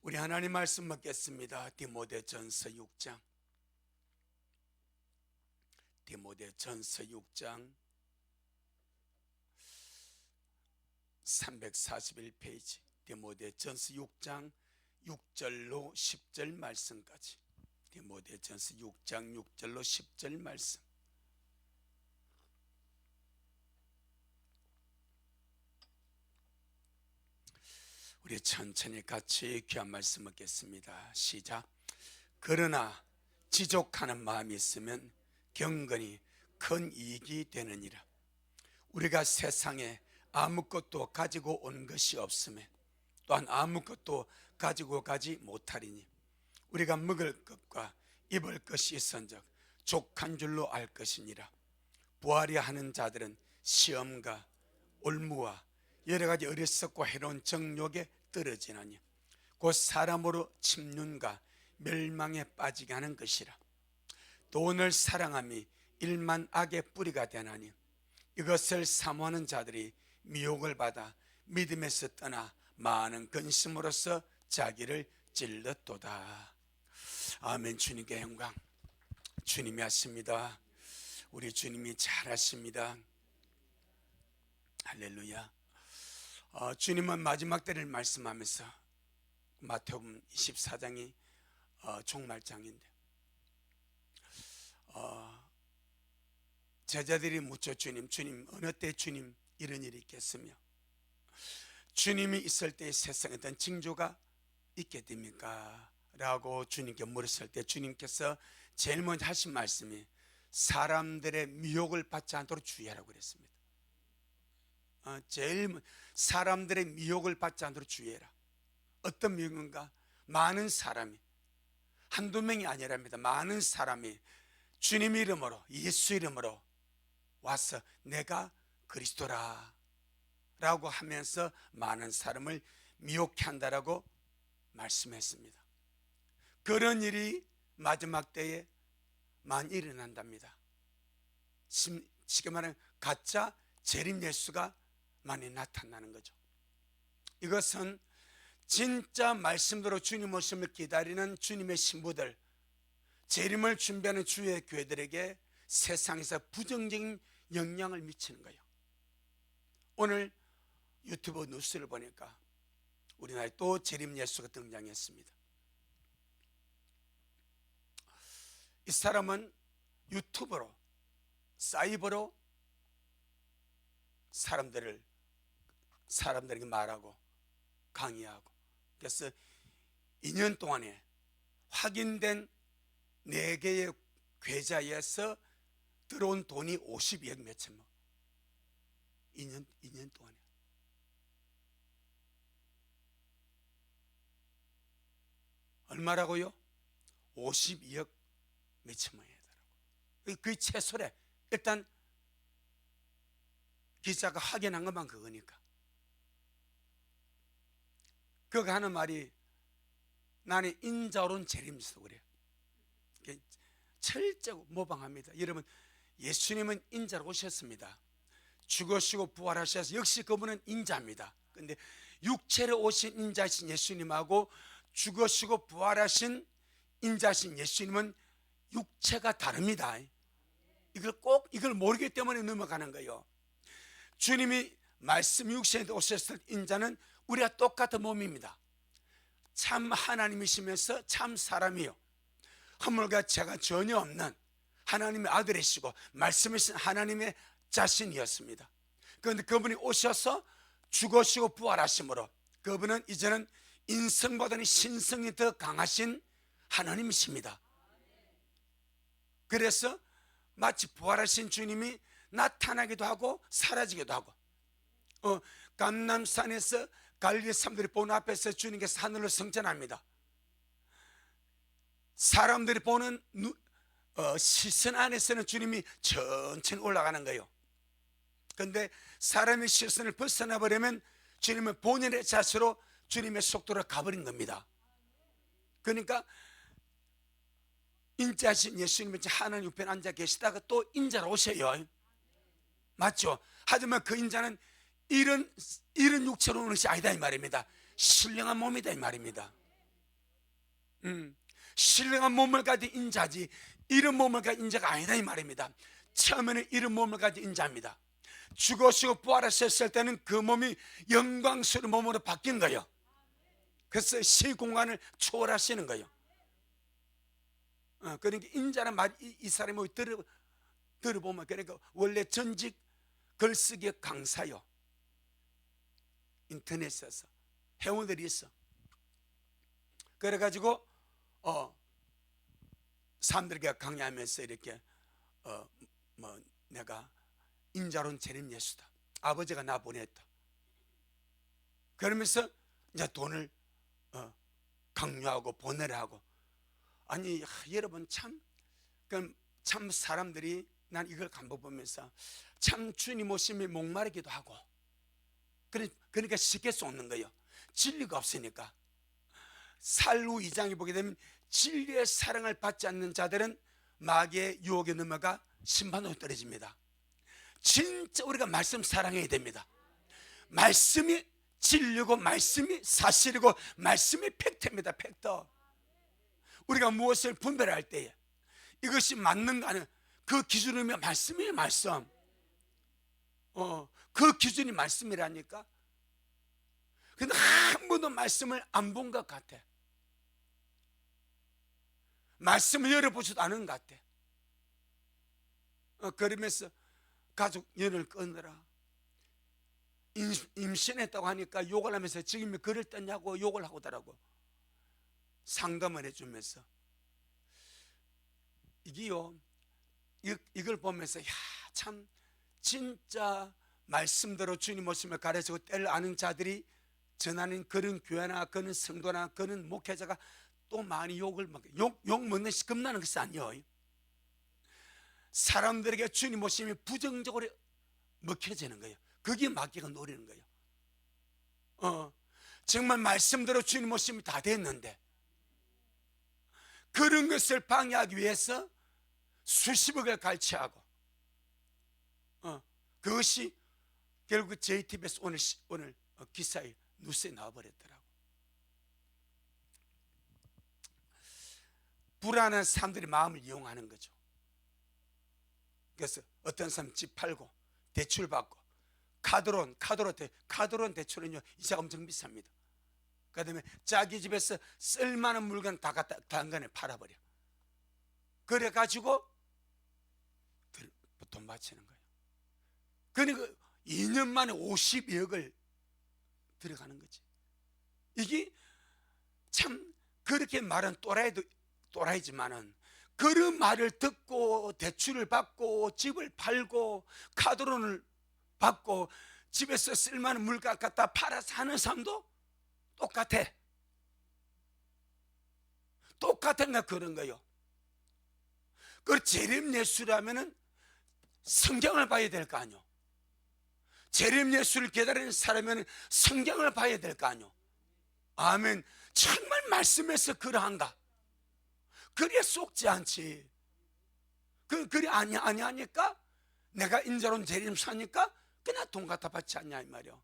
우리 하나님 말씀 먹겠습니다. 디모데전서 6장 341페이지 디모데전서 6장 6절로 10절 말씀까지. 디모데전서 6장 6절로 10절 말씀. 우리 천천히 같이 귀한 말씀 먹겠습니다. 시작. 그러나 지족하는 마음이 있으면 경건이 큰 이익이 되느니라. 우리가 세상에 아무것도 가지고 온 것이 없음에 또한 아무것도 가지고 가지 못하리니 우리가 먹을 것과 입을 것이 있은즉 족한 줄로 알 것이니라. 부하려 하는 자들은 시험과 올무와 여러 가지 어리석고 해로운 정욕에 떨어지나니 곧 사람으로 침륜과 멸망에 빠지게 하는 것이라. 돈을 사랑함이 일만 악의 뿌리가 되나니 이것을 사모하는 자들이 미혹을 받아 믿음에서 떠나 많은 근심으로써 자기를 찔렀도다. 아멘. 주님께 영광. 주님이 하십니다. 우리 주님이 잘하십니다. 할렐루야. 주님은 마지막 때를 말씀하면서 마태복음 24장이 종말장인데 제자들이 묻죠. 주님 어느 때 주님 이런 일이 있겠으며 주님이 있을 때 세상에 어떤 징조가 있게 됩니까? 라고 주님께 물었을 때 주님께서 제일 먼저 하신 말씀이 사람들의 미혹을 받지 않도록 주의하라고 그랬습니다. 제일 사람들의 미혹을 받지 않도록 주의해라. 어떤 미혹인가? 많은 사람이, 한두 명이 아니랍니다. 많은 사람이 주님 이름으로, 예수 이름으로 와서 내가 그리스도라 라고 하면서 많은 사람을 미혹해 한다라고 말씀했습니다. 그런 일이 마지막 때에 많이 일어난답니다. 쉽게 말하면 가짜 재림 예수가 많이 나타나는 거죠. 이것은 진짜 말씀대로 주님 오심을 기다리는 주님의 신부들, 재림을 준비하는 주의 교회들에게 세상에서 부정적인 영향을 미치는 거예요. 오늘 유튜브 뉴스를 보니까 우리나라에 또 재림 예수가 등장했습니다. 이 사람은 유튜브로, 사이버로 사람들에게 말하고 강의하고, 그래서 2년 동안에 확인된 4개의 계좌에서 들어온 돈이 52억 몇천만. 2년 동안에. 얼마라고요? 52억 몇천만 원이더라고요. 그게 최소래. 일단 기자가 확인한 것만 그거니까. 그가 하는 말이 나는 인자로는 재림이서 그래요. 철저히 모방합니다. 여러분, 예수님은 인자로 오셨습니다. 죽으시고 부활하셔서 역시 그분은 인자입니다. 그런데 육체로 오신 인자신 예수님하고 죽으시고 부활하신 인자신 예수님은 육체가 다릅니다. 이걸 모르기 때문에 넘어가는 거예요. 주님이 말씀 육신에 오셨을 인자는 우리가 똑같은 몸입니다. 참 하나님이시면서 참 사람이요, 허물과 죄가 전혀 없는 하나님의 아들이시고 말씀이신 하나님의 자신이었습니다. 그런데 그분이 오셔서 죽으시고 부활하심으로 그분은 이제는 인성보다는 신성이 더 강하신 하나님이십니다. 그래서 마치 부활하신 주님이 나타나기도 하고 사라지기도 하고, 감람산에서 갈릴리 사람들이 보는 앞에서 주님께서 하늘로 승천합니다. 사람들이 보는 시선 안에서는 주님이 천천히 올라가는 거예요. 그런데 사람의 시선을 벗어나 버리면 주님은 본인의 자세로 주님의 속도로 가버린 겁니다. 그러니까 인자신 예수님은 하나님 옆에 앉아 계시다가 또 인자로 오셔요. 맞죠? 하지만 그 인자는 이런 육체로 오는 것이 아니다 이 말입니다. 신령한 몸이다 이 말입니다. 신령한 몸을 가진 인자지 이런 몸을 가진 인자가 아니다 이 말입니다. 처음에는 이런 몸을 가진 인자입니다. 죽으시고 부활하셨을 때는 그 몸이 영광스러운 몸으로 바뀐 거예요. 그래서 시공간을 초월하시는 거예요. 그러니까 인자는 말 이 사람이 들어보면 그러니까 원래 전직 글쓰기 강사요. 인터넷에서 회원들이 있어. 그래가지고 사람들에게 강의하면서 이렇게 뭐 내가 인자론 재림 예수다. 아버지가 나 보냈다. 그러면서 이제 돈을 강요하고 보내라 하고. 아니 여러분 참 사람들이 난 이걸 간보면서 참 주님 오심에 목마르기도 하고 그러니까 쉽게 쏟는 거예요. 진리가 없으니까. 살루 2장에 보게 되면 진리의 사랑을 받지 않는 자들은 마귀의 유혹에 넘어가 심판으로 떨어집니다. 진짜 우리가 말씀 사랑해야 됩니다. 말씀이 진리고 말씀이 사실이고 말씀이 팩트입니다. 팩트. 우리가 무엇을 분별할 때에 이것이 맞는가 하는 그 기준이 말씀이에요. 말씀. 그 기준이 말씀이라니까. 근데 한 번도 말씀을 안 본 것 같아. 말씀을 열어보지도 않은 것 같아. 그러면서 가족 연을 끊느라 임신했다고 하니까 욕을 하면서 지금이 글을 떴냐고 욕을 하고더라고. 상담을 해주면서 이걸 보면서 참 진짜 말씀대로 주님 오심을 가르치고 때를 아는 자들이 전하는 그런 교회나 그런 성도나 그런 목회자가 또 많이 욕 먹는 시 겁나는 것이 아니에요. 사람들에게 주님 오심이 부정적으로 먹혀지는 거예요. 그게 마귀가 노리는 거예요. 정말 말씀대로 주님 오심이 다 됐는데 그런 것을 방해하기 위해서 수십억을 갈취하고 그것이 결국 JTBS 오늘 기사에 뉴스에 나와버렸더라고. 불안한 사람들이 마음을 이용하는 거죠. 그래서 어떤 사람 집 팔고 대출 받고 카드론 대출은요 이자가 엄청 비쌉니다. 그 다음에 자기 집에서 쓸만한 물건 다 갖다 단간에 팔아버려. 그래가지고 돈 바치는 거예요. 그러니까 2년 만에 52억을 들어가는 거지. 이게 참 그렇게 말은 또라이지만은 그런 말을 듣고 대출을 받고 집을 팔고 카드론을 받고 집에서 쓸만한 물건 갖다 팔아 사는 사람도 똑같은가 그런 거예요. 그 재림 예수라면은 성경을 봐야 될 거 아니요. 재림 예수를 기다리는 사람은 성경을 봐야 될 거 아니요. 아멘. 정말 말씀에서 그러한가? 그래 속지 않지. 그래 아니하니까 내가 인자론 재림 사니까 그냥 돈 갖다 받지 않냐 이 말이요.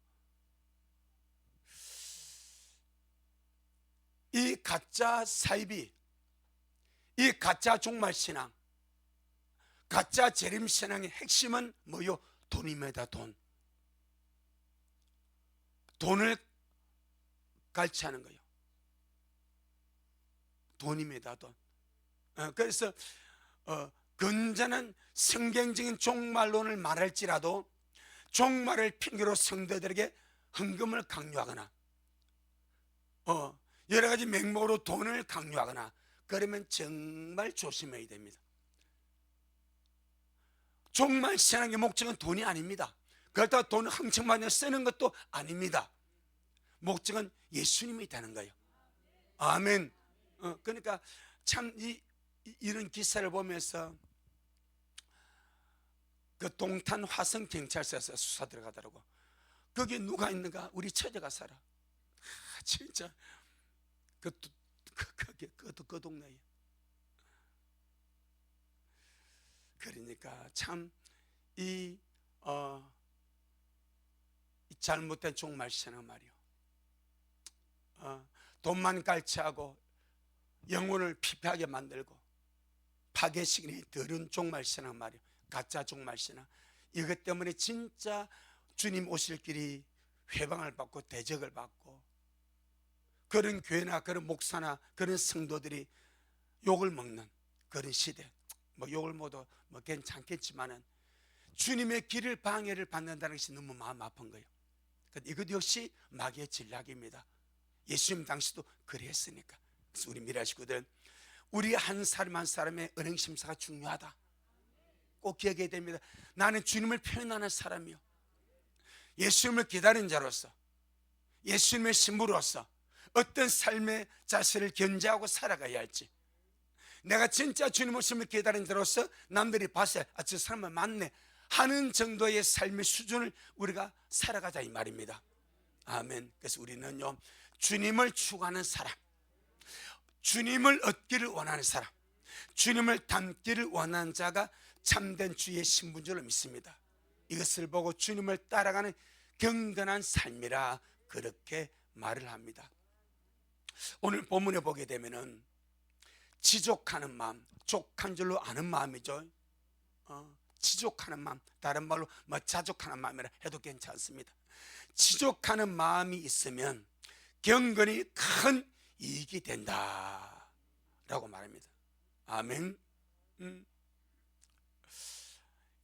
이 가짜 사이비, 이 가짜 종말신앙, 가짜 재림신앙의 핵심은 뭐요? 돈입니다. 돈을 갈취하는 거예요. 돈입니다. 돈. 그래서 건전한 성경적인 종말론을 말할지라도 종말을 핑계로 성도들에게 헌금을 강요하거나 여러 가지 명목으로 돈을 강요하거나 그러면 정말 조심해야 됩니다. 종말 신앙의 목적은 돈이 아닙니다. 그렇다고 돈을 흥청마저 쓰는 것도 아닙니다. 목적은 예수님이 되는 거예요. 아멘. 그러니까 참 이런 기사를 보면서 그 동탄 화성 경찰서에서 수사 들어가더라고. 거기 누가 있는가? 우리 처제가 살아. 진짜 그 동네에. 그러니까 참 이 잘못된 종말 신앙 말이요. 돈만 갈취하고 영혼을 피폐하게 만들고 파괴시키는 더러운 종말신앙 말이에요. 가짜 종말신앙. 이것 때문에 진짜 주님 오실 길이 회방을 받고 대적을 받고, 그런 교회나 그런 목사나 그런 성도들이 욕을 먹는 그런 시대. 뭐 욕을 먹어도 뭐 괜찮겠지만은 주님의 길을 방해를 받는다는 것이 너무 마음 아픈 거예요. 이것 역시 마귀의 전략입니다. 예수님 당시도 그랬으니까. 그래서 우리 미라 식구들, 우리 한 사람 한 사람의 은행 심사가 중요하다. 꼭 기억해야 됩니다. 나는 주님을 표현하는 사람이요, 예수님을 기다리는 자로서, 예수님의 신부로서 어떤 삶의 자세를 견제하고 살아가야 할지, 내가 진짜 주님 오심을 기다리는 자로서 남들이 봤을 때 아, 저 사람은 맞네 하는 정도의 삶의 수준을 우리가 살아가자 이 말입니다. 아멘. 그래서 우리는요, 주님을 추구하는 사람, 주님을 얻기를 원하는 사람, 주님을 닮기를 원하는 자가 참된 주의 신부인 줄로 믿습니다. 이것을 보고 주님을 따라가는 경건한 삶이라 그렇게 말을 합니다. 오늘 본문에 보게 되면은 지족하는 마음, 족한 줄로 아는 마음이죠. 지족하는 마음, 다른 말로 뭐 자족하는 마음이라 해도 괜찮습니다. 지족하는 마음이 있으면 경건이 큰 이익이 된다 라고 말합니다. 아멘.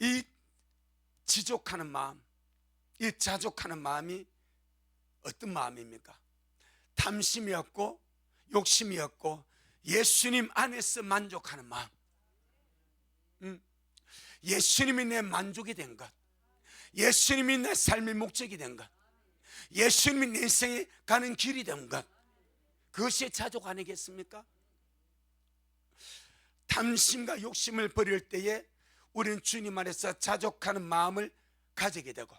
이 지족하는 마음, 이 자족하는 마음이 어떤 마음입니까? 탐심이 없고 욕심이 없고 예수님 안에서 만족하는 마음. 예수님이 내 만족이 된 것, 예수님이 내 삶의 목적이 된 것, 예수님이 내 인생에 가는 길이 된 것, 그것이 자족 아니겠습니까? 탐심과 욕심을 버릴 때에 우리는 주님 안에서 자족하는 마음을 가지게 되고,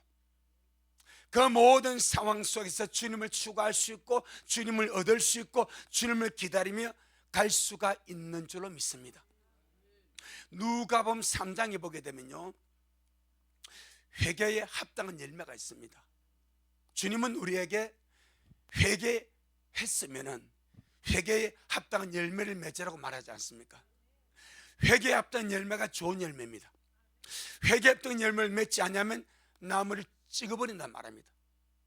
그 모든 상황 속에서 주님을 추구할 수 있고 주님을 얻을 수 있고 주님을 기다리며 갈 수가 있는 줄로 믿습니다. 누가복음 3장에 보게 되면요, 회개에 합당한 열매가 있습니다. 주님은 우리에게 회개했으면은 회개에 합당한 열매를 맺으라고 말하지 않습니까? 회개에 합당한 열매가 좋은 열매입니다. 회개에 합당한 열매를 맺지 않으면 나무를 찍어버린단 말입니다.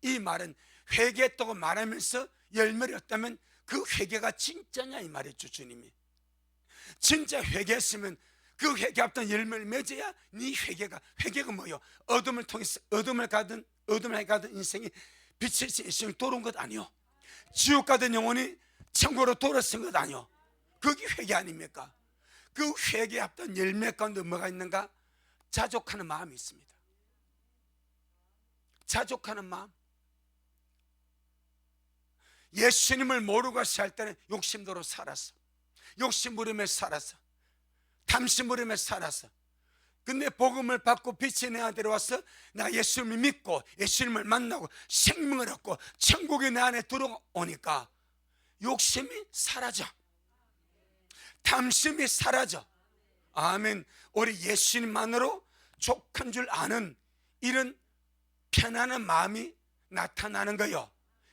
이 말은 회개했다고 말하면서 열매를 얻다면 그 회개가 진짜냐 이 말이죠. 주님이 진짜 회개했으면 그 회개 합당한 열매를 맺어야 네 회개가 뭐요? 어둠을 통해서 어둠을 가든 인생이 빛을 인생이 돌아온 것 아니요, 지옥 가던 영혼이 천국으로 돌아선 것 아니요, 그게 회개 아닙니까? 그 회개에 합당한 열매 가운데 뭐가 있는가? 자족하는 마음이 있습니다. 자족하는 마음. 예수님을 모르고 살 때는 욕심대로 살았어, 욕심 부리며 살았어, 탐심 부리며 살았어. 근데 복음을 받고 빛이 내 안에 들어와서 내가 예수님을 믿고 예수님을 만나고 생명을 얻고 천국이 내 안에 들어오니까 욕심이 사라져, 탐심이 사라져. 아멘. 우리 예수님만으로 족한 줄 아는 이런 편안한 마음이 나타나는 거요.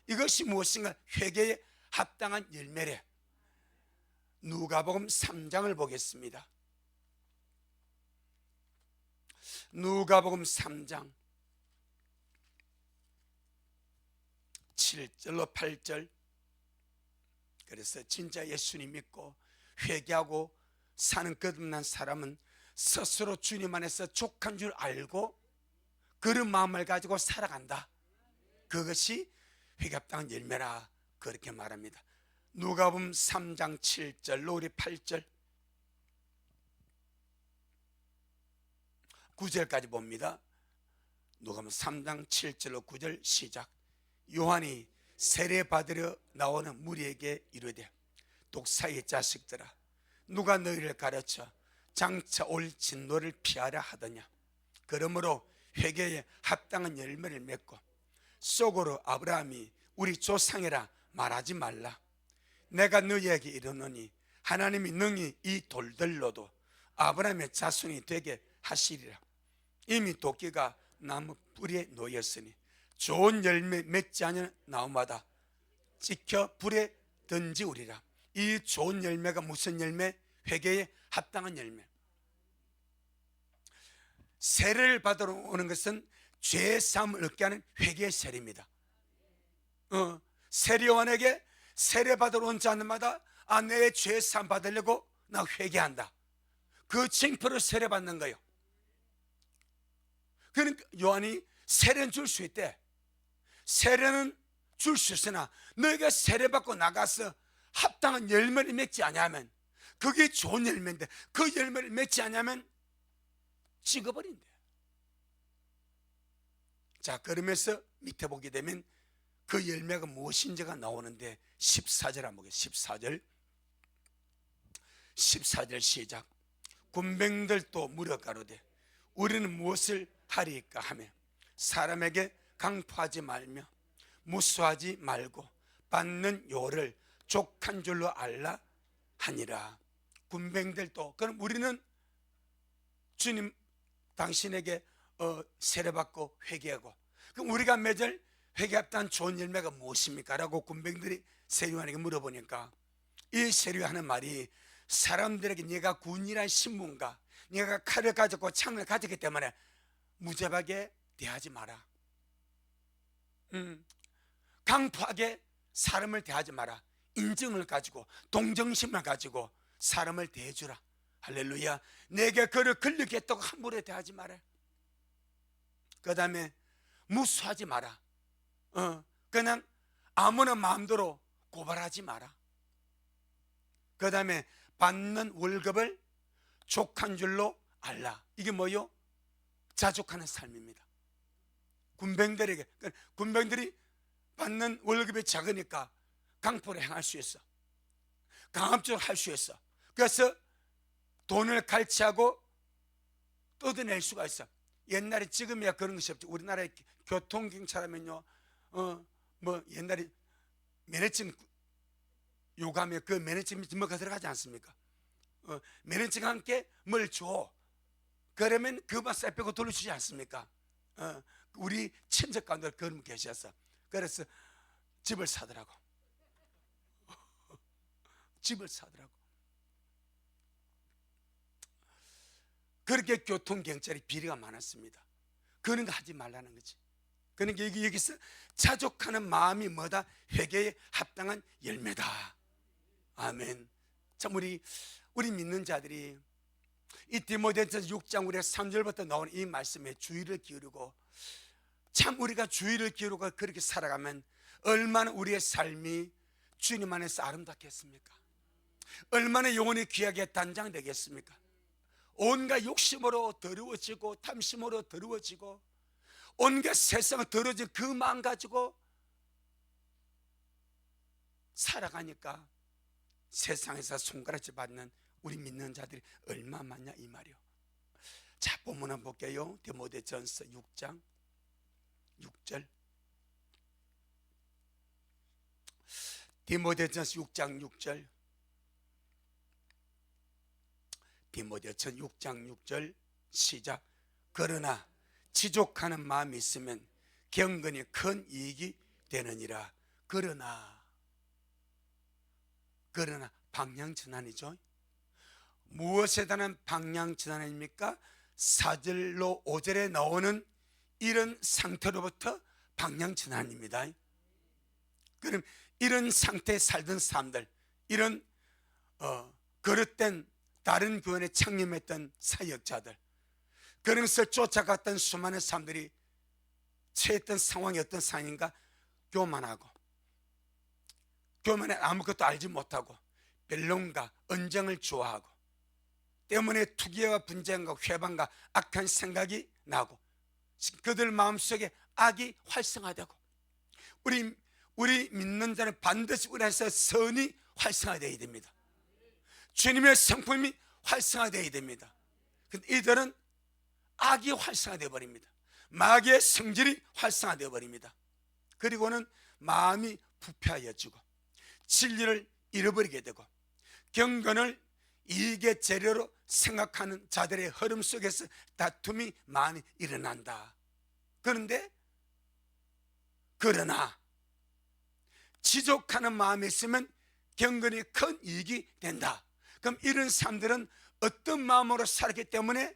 이것이 무엇인가? 회개에 합당한 열매래. 누가복음 3장을 보겠습니다. 누가복음 3장 7절로 8절. 그래서 진짜 예수님 믿고 회개하고 사는 거듭난 사람은 스스로 주님 안에서 족한 줄 알고 그런 마음을 가지고 살아간다. 그것이 회개에 합당한 열매라 그렇게 말합니다. 누가복음 3장 7절로 우리 8절 9절까지 봅니다. 누가복음 3장 7절로 9절 시작. 요한이 세례 받으러 나오는 무리에게 이르되 독사의 자식들아, 누가 너희를 가르쳐 장차 올 진노를 피하라 하더냐? 그러므로 회개에 합당한 열매를 맺고 속으로 아브라함이 우리 조상이라 말하지 말라. 내가 너희에게 이르노니 하나님이 능히 이 돌들로도 아브라함의 자손이 되게 하시리라. 이미 도끼가 나무 뿌리에 놓였으니 좋은 열매 맺지 않은 나무마다 찍혀 불에 던지우리라. 이 좋은 열매가 무슨 열매? 회개에 합당한 열매. 세례를 받으러 오는 것은 죄 사함을 얻게 하는 회개의 세례입니다. 세례요한에게 세례 받으러 온 자마다 내 죄 사함 받으려고 나 회개한다, 그 징표로 세례 받는 거예요. 그러니까 요한이 세례는 줄 수 있대. 세례는 줄 수 있으나 너희가 세례 받고 나가서 합당한 열매를 맺지 않으면, 그게 좋은 열매인데 그 열매를 맺지 않으면 찍어버린대. 자, 그러면서 밑에 보게 되면 그 열매가 무엇인지가 나오는데 14절 한번 보겠습니다. 14절 시작. 군병들도 물어 가로되 우리는 무엇을 하리까 하며 사람에게 강포하지 말며 무수하지 말고 받는 요를 족한 줄로 알라 하니라. 군병들도, 그럼 우리는 주님 당신에게 세례받고 회개하고, 그럼 우리가 맺을 회개합당한 좋은 열매가 무엇입니까? 라고 군병들이 세례요한에게 물어보니까 이 세례요한은 말이, 사람들에게 네가 군이란 신분과 네가 칼을 가졌고 창을 가졌기 때문에 무자비하게 대하지 마라. 강포하게 사람을 대하지 마라. 인정을 가지고 동정심을 가지고 사람을 대해주라. 할렐루야. 내게 그를 걸리게 했다고 함부로 대하지 마라. 그 다음에 무수하지 마라. 그냥 아무나 마음대로 고발하지 마라. 그 다음에 받는 월급을 족한 줄로 알라. 이게 뭐요? 자족하는 삶입니다. 군병들에게, 군병들이 받는 월급이 작으니까 강포를 행할 수 있어. 강압적으로 할 수 있어. 그래서 돈을 갈취하고 뜯어낼 수가 있어. 옛날에, 지금이야 그런 것이 없죠. 우리나라의 교통경찰하면요, 뭐 옛날에 면허증 요구하면 그 면허증이 뭐가 들어가지 않습니까? 면허증과 함께 뭘 줘. 그러면 그만 쌀 빼고 돌려주지 않습니까? 우리 친척 가운데 그런 분 계셨어. 그래서 집을 사더라고. 집을 사더라고. 그렇게 교통경찰이 비리가 많았습니다. 그런 거 하지 말라는 거지. 그러니까 여기서 자족하는 마음이 뭐다? 회개에 합당한 열매다. 아멘. 참 우리 믿는 자들이 이 디모데전서 6장 우리가 3절부터 나오는 이 말씀에 주의를 기울이고, 참 우리가 주의를 기울이고 그렇게 살아가면 얼마나 우리의 삶이 주님 안에서 아름답겠습니까? 얼마나 영혼이 귀하게 단장되겠습니까? 온갖 욕심으로 더러워지고 탐심으로 더러워지고 온갖 세상을 더러워진 그 마음 가지고 살아가니까 세상에서 손가락질 받는 우리 믿는 자들이 얼마 많냐 이 말이요. 자, 본문 한번 볼게요. 디모데전서 6장 6절. 디모데전서 6장 6절. 디모데전 6장 6절 시작. 그러나 지족하는 마음이 있으면 경건이 큰 이익이 되느니라. 그러나 방향전환이죠. 무엇에 대한 방향전환입니까? 4절로 5절에 나오는 이런 상태로부터 방향전환입니다. 그럼 이런 상태에 살던 사람들, 이런 거릇된 다른 교회에 창림했던 사역자들, 그런 것을 쫓아갔던 수많은 사람들이 처했던 상황이 어떤 상황인가? 교만하고, 교만에 아무것도 알지 못하고 변론과 언쟁을 좋아하고 때문에 투기와 분쟁과 회방과 악한 생각이 나고 그들 마음속에 악이 활성화되고, 우리 믿는 자는 반드시 우리 안에서 선이 활성화되어야 됩니다. 주님의 성품이 활성화되어야 됩니다. 근데 이들은 악이 활성화되어 버립니다. 마귀의 성질이 활성화되어 버립니다. 그리고는 마음이 부패하여지고 진리를 잃어버리게 되고 경건을 이익의 재료로 생각하는 자들의 흐름 속에서 다툼이 많이 일어난다. 그러나 지족하는 마음이 있으면 경건이 큰 이익이 된다. 그럼 이런 사람들은 어떤 마음으로 살았기 때문에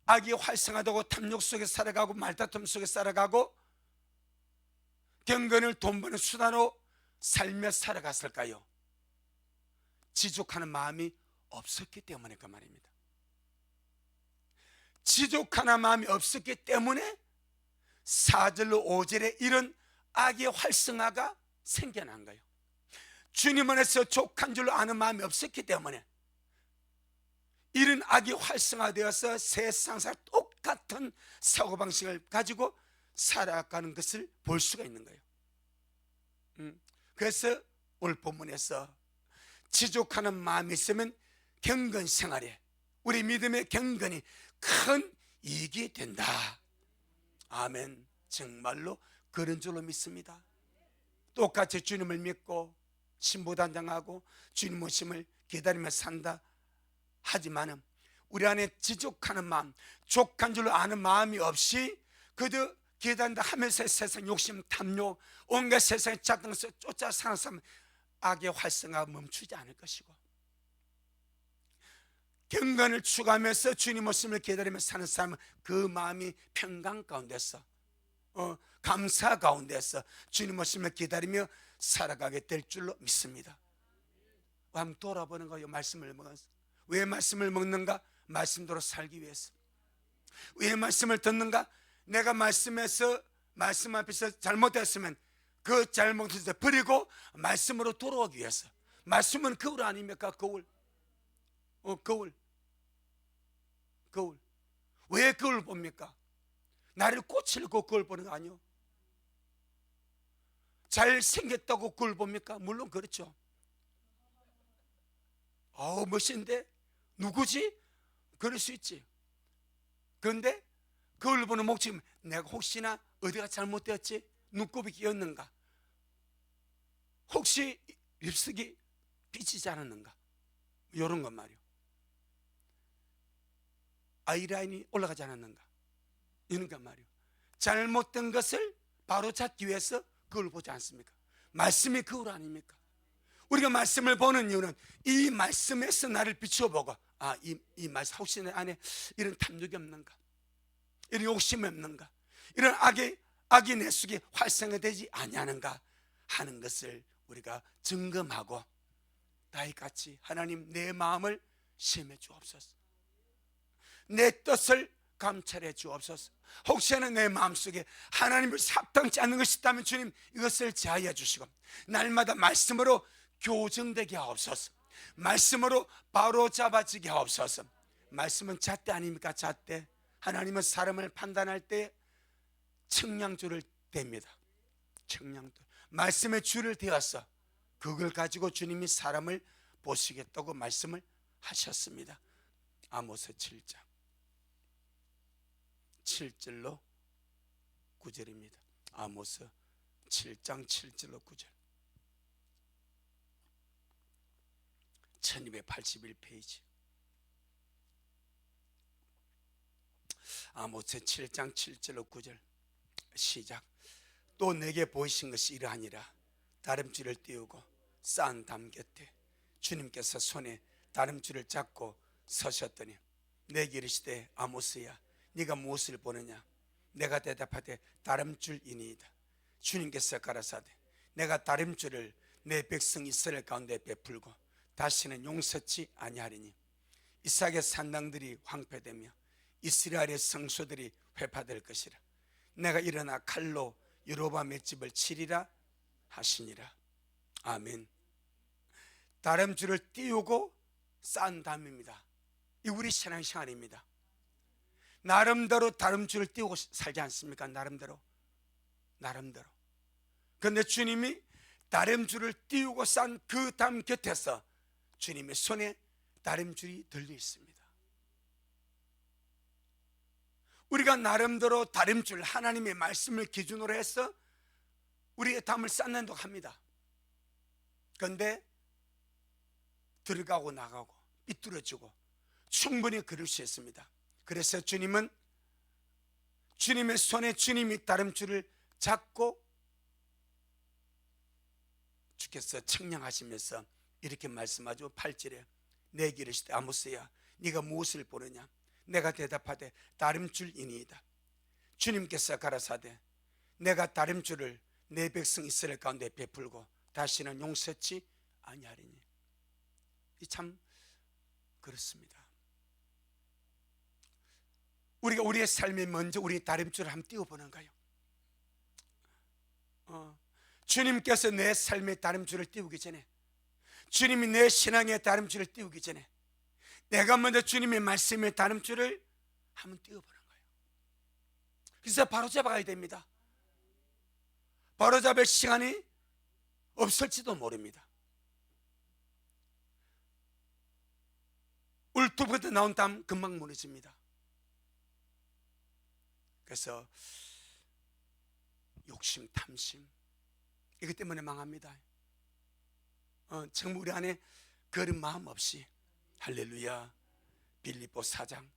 악이 활성화되고 탐욕 속에 살아가고 말다툼 속에 살아가고 경건을 돈 버는 수단으로 살며 살아갔을까요? 지족하는 마음이 없었기 때문에 그 말입니다. 지족하는 마음이 없었기 때문에 4절로 5절에 이런 악의 활성화가 생겨난 거예요. 주님 안에서 족한 줄로 아는 마음이 없었기 때문에 이런 악이 활성화되어서 세상사 똑같은 사고방식을 가지고 살아가는 것을 볼 수가 있는 거예요. 그래서 오늘 본문에서 지족하는 마음이 있으면 경건 생활에 우리 믿음의 경건이 큰 이익이 된다. 아멘. 정말로 그런 줄로 믿습니다. 똑같이 주님을 믿고 신부단장하고 주님 오심을 기다리며 산다 하지만은 우리 안에 지족하는 마음, 족한 줄로 아는 마음이 없이 그저 기다린다 하면서 세상 욕심, 탐욕, 온갖 세상의 작은 것을 쫓아 사는 사람은 악의 활성화가 멈추지 않을 것이고, 경건을 추구하면서 주님 오심을 기다리며 사는 사람은 그 마음이 평강 가운데서 감사 가운데서 주님 오심을 기다리며 살아가게 될 줄로 믿습니다. 한번 돌아보는 거예요. 말씀을 먹어서 왜 말씀을 먹는가? 말씀대로 살기 위해서. 왜 말씀을 듣는가? 내가 말씀에서 말씀 앞에서 잘못했으면 그 잘못을 버리고 말씀으로 돌아오기 위해서. 말씀은 거울 아닙니까? 거울. 거울. 왜 거울 봅니까? 나를 고치려고 거울 보는 거 아니요? 잘생겼다고 거울 봅니까? 물론 그렇죠. 멋진데 누구지? 그럴 수 있지. 그런데 거울 보는 목적은 내가 혹시나 어디가 잘못되었지? 눈곱이 끼었는가? 혹시 립스틱이 비치지 않았는가? 이런 것 말이요. 아이라인이 올라가지 않았는가? 이런 것 말이요. 잘못된 것을 바로 찾기 위해서 그걸 보지 않습니까? 말씀이 거울 아닙니까? 우리가 말씀을 보는 이유는 이 말씀에서 나를 비추어보고 이 말씀 혹시 내 안에 이런 탐욕이 없는가? 이런 욕심이 없는가? 이런 악이 내 속에 활성화되지 아니하는가 하는 것을 우리가 점검하고 다윗같이 하나님 내 마음을 시험해 주옵소서. 내 뜻을 감찰해 주옵소서. 혹시나 내 마음속에 하나님을 합당치 않는 것이 있다면 주님 이것을 제하여 주시고 날마다 말씀으로 교정되게 하옵소서. 말씀으로 바로 잡아지게 하옵소서. 말씀은 잣대 아닙니까? 잣대. 하나님은 사람을 판단할 때 청량줄을 댑니다. 청량줄. 말씀의 줄을 대어서 그걸 가지고 주님이 사람을 보시겠다고 말씀을 하셨습니다. 아모스 7장 7절로 9절입니다. 아모스 7장 7절로 9절. 1281페이지. 아모스 7장 7절로 9절 시작. 또 내게 보이신 것이 이러하니라. 다름줄을 띄우고 쌓은 담 곁에 주님께서 손에 다름줄을 잡고 서셨더니 내게 이르시되 아모스야 네가 무엇을 보느냐? 내가 대답하되 다름줄이니이다. 주님께서 가라사대 내가 다름줄을 내 백성 이스라엘 가운데 베풀고 다시는 용서치 아니하리니 이삭의 산당들이 황폐되며 이스라엘의 성소들이 회파될 것이라. 내가 일어나 칼로 여로보암의 집을 치리라 하시니라. 아멘. 다름줄을 띄우고 쌓은 담입니다. 이 우리 신앙생활입니다. 나름대로 다름줄을 띄우고 살지 않습니까? 나름대로. 그런데 주님이 다름줄을 띄우고 쌓은 그 담 곁에서 주님의 손에 다름줄이 들려 있습니다. 우리가 나름대로 다름줄, 하나님의 말씀을 기준으로 해서 우리의 담을 쌓는다고 합니다. 그런데 들어가고 나가고 삐뚤어지고 충분히 그럴 수 있습니다. 그래서 주님은 주님의 손에 주님이 다름줄을 잡고 주께서 청량하시면서 이렇게 말씀하죠. 8절에 내게 이르시되 아모스야 네가 무엇을 보느냐? 내가 대답하되 다림줄이니이다. 주님께서 가라사대 내가 다림줄을 내 백성 이스라엘 가운데 베풀고 다시는 용서치 아니하리니. 참 그렇습니다. 우리가 우리의 삶에 먼저 우리 다림줄을 한번 띄워보는가요? 주님께서 내 삶의 다림줄을 띄우기 전에, 주님이 내 신앙의 다림줄을 띄우기 전에 내가 먼저 주님의 말씀의 다림줄을 한번 띄워보는 거예요. 그래서 바로 잡아가야 됩니다. 바로 잡을 시간이 없을지도 모릅니다. 울투부터 나온 담 금방 무너집니다. 그래서 욕심, 탐심 이것 때문에 망합니다. 정말 우리 안에 그런 마음 없이 할렐루야. 빌립보 4장,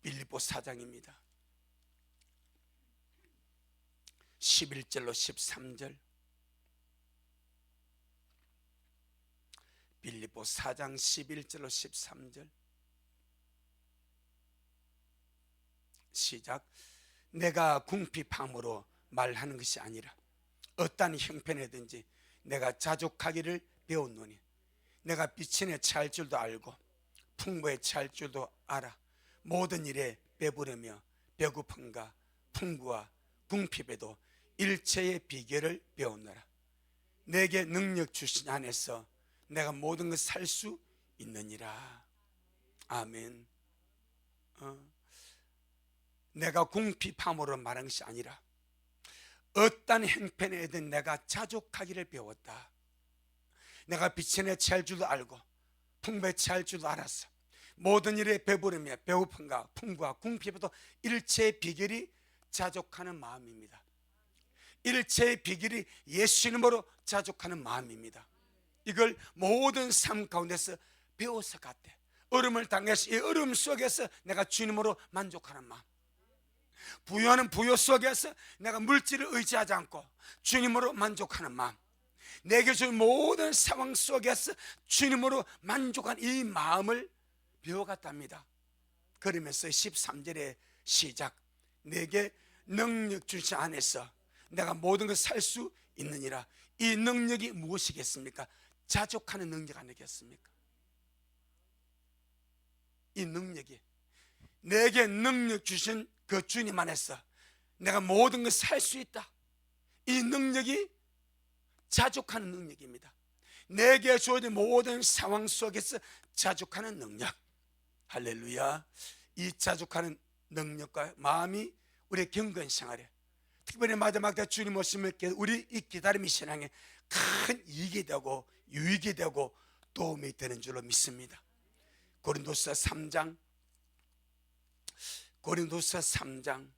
빌립보 4장입니다. 11절로 13절. 빌립보 4장 11절로 13절. 시작. 내가 궁핍함으로 말하는 것이 아니라 어떠한 형편이든지 내가 자족하기를 배웠노니 내가 빛에 처할 줄도 알고 풍부에 처할 줄도 알아. 모든 일에 배부르며 배고픔과 풍부와 궁핍에도 일체의 비결을 배웠노라. 내게 능력 주신 안에서 내가 모든 것 살 수 있느니라. 아멘. 내가 궁핍함으로 말한 것이 아니라 어떤 형편에든 내가 자족하기를 배웠다. 내가 빛에 처할 줄도 알고 풍부에 처할 줄도 알았어. 모든 일에 배부르며 배고픔과 풍부와 궁핍에도 일체의 비결이 자족하는 마음입니다. 일체의 비결이 예수 이름으로 자족하는 마음입니다. 이걸 모든 삶 가운데서 배워서 갔대. 어려움을 당해서 이 어려움 속에서 내가 주님으로 만족하는 마음, 부유하는 부유 속에서 내가 물질을 의지하지 않고 주님으로 만족하는 마음, 내게 준 모든 상황 속에서 주님으로 만족한 이 마음을 배워갔답니다. 그러면서 13절에 시작. 내게 능력 주신 안에서 내가 모든 걸 살 수 있느니라. 이 능력이 무엇이겠습니까? 자족하는 능력 아니겠습니까? 이 능력이 내게 능력 주신 그 주님 안에서 내가 모든 걸 살 수 있다. 이 능력이 자족하는 능력입니다. 내게 주어진 모든 상황 속에서 자족하는 능력. 할렐루야. 이 자족하는 능력과 마음이 우리의 경건 생활에, 특별히 마지막 때 주님 오심을 우리 이 기다림의 신앙에 큰 이익이 되고 유익이 되고 도움이 되는 줄로 믿습니다. 고린도서 3장, 고린도서 3장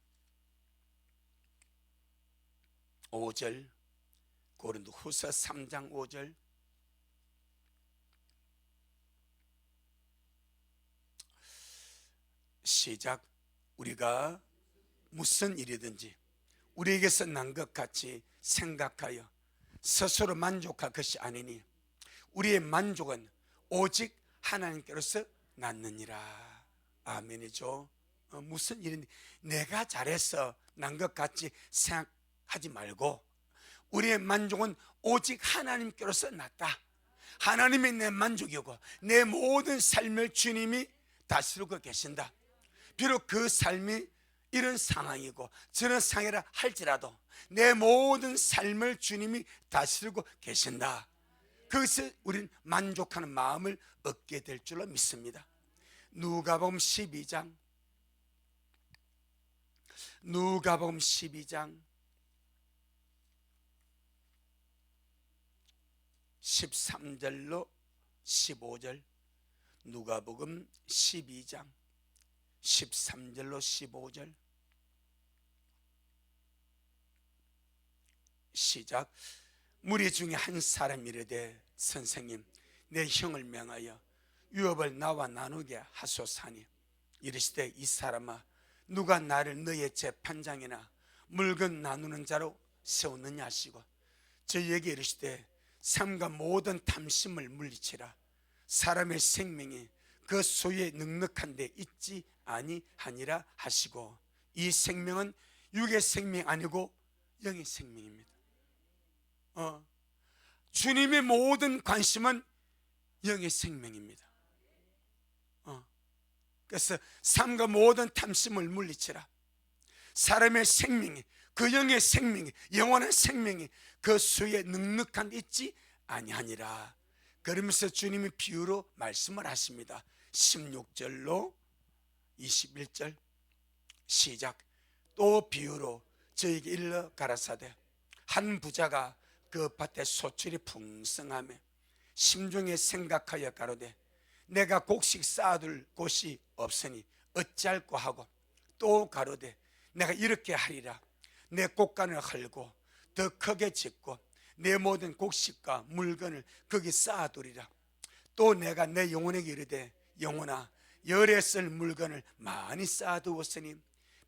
5절, 고린도후서 3장 5절. 시작. 우리가 무슨 일이든지 우리에게서 난 것 같이 생각하여 스스로 만족할 것이 아니니 우리의 만족은 오직 하나님께로서 났느니라. 아멘이죠. 무슨 일인지 내가 잘해서 난 것 같이 생각하지 말고 우리의 만족은 오직 하나님께로서 났다. 하나님이 내 만족이고 내 모든 삶을 주님이 다스리고 계신다. 비록 그 삶이 이런 상황이고 저런 상황이라 할지라도 내 모든 삶을 주님이 다스리고 계신다. 그것을 우리는 만족하는 마음을 얻게 될 줄로 믿습니다. 누가복음 12장, 누가복음 12장 13절로 15절. 누가복음 12장 13절로 15절. 시작. 무리 중에 한 사람이 이르되 선생님 내 형을 명하여 유업을 나와 나누게 하소서하니 이르시되 이 사람아 누가 나를 너의 재판장이나 물건 나누는 자로 세우느냐 하시고 저희에게 이르시되 삶과 모든 탐심을 물리치라. 사람의 생명이 그 소유에 넉넉한 데 있지 아니하니라 하시고, 이 생명은 육의 생명이 아니고 영의 생명입니다. 주님의 모든 관심은 영의 생명입니다. 그래서 삶과 모든 탐심을 물리치라. 사람의 생명이, 그 영의 생명이, 영원한 생명이 그 수에 넉넉한 데 있지 아니하니라. 그러면서 주님이 비유로 말씀을 하십니다. 16절로 21절 시작. 또 비유로 저에게 일러 가라사대, 한 부자가 그 밭에 소출이 풍성하며 심중에 생각하여 가로되, 내가 곡식 쌓아둘 곳이 없으니 어찌할꼬 하고, 또 가로되, 내가 이렇게 하리라. 내 곡간을 헐고 더 크게 짓고 내 모든 곡식과 물건을 거기 쌓아두리라. 또 내가 내 영혼에게 이르되, 영혼아, 열에 쓸 물건을 많이 쌓아두었으니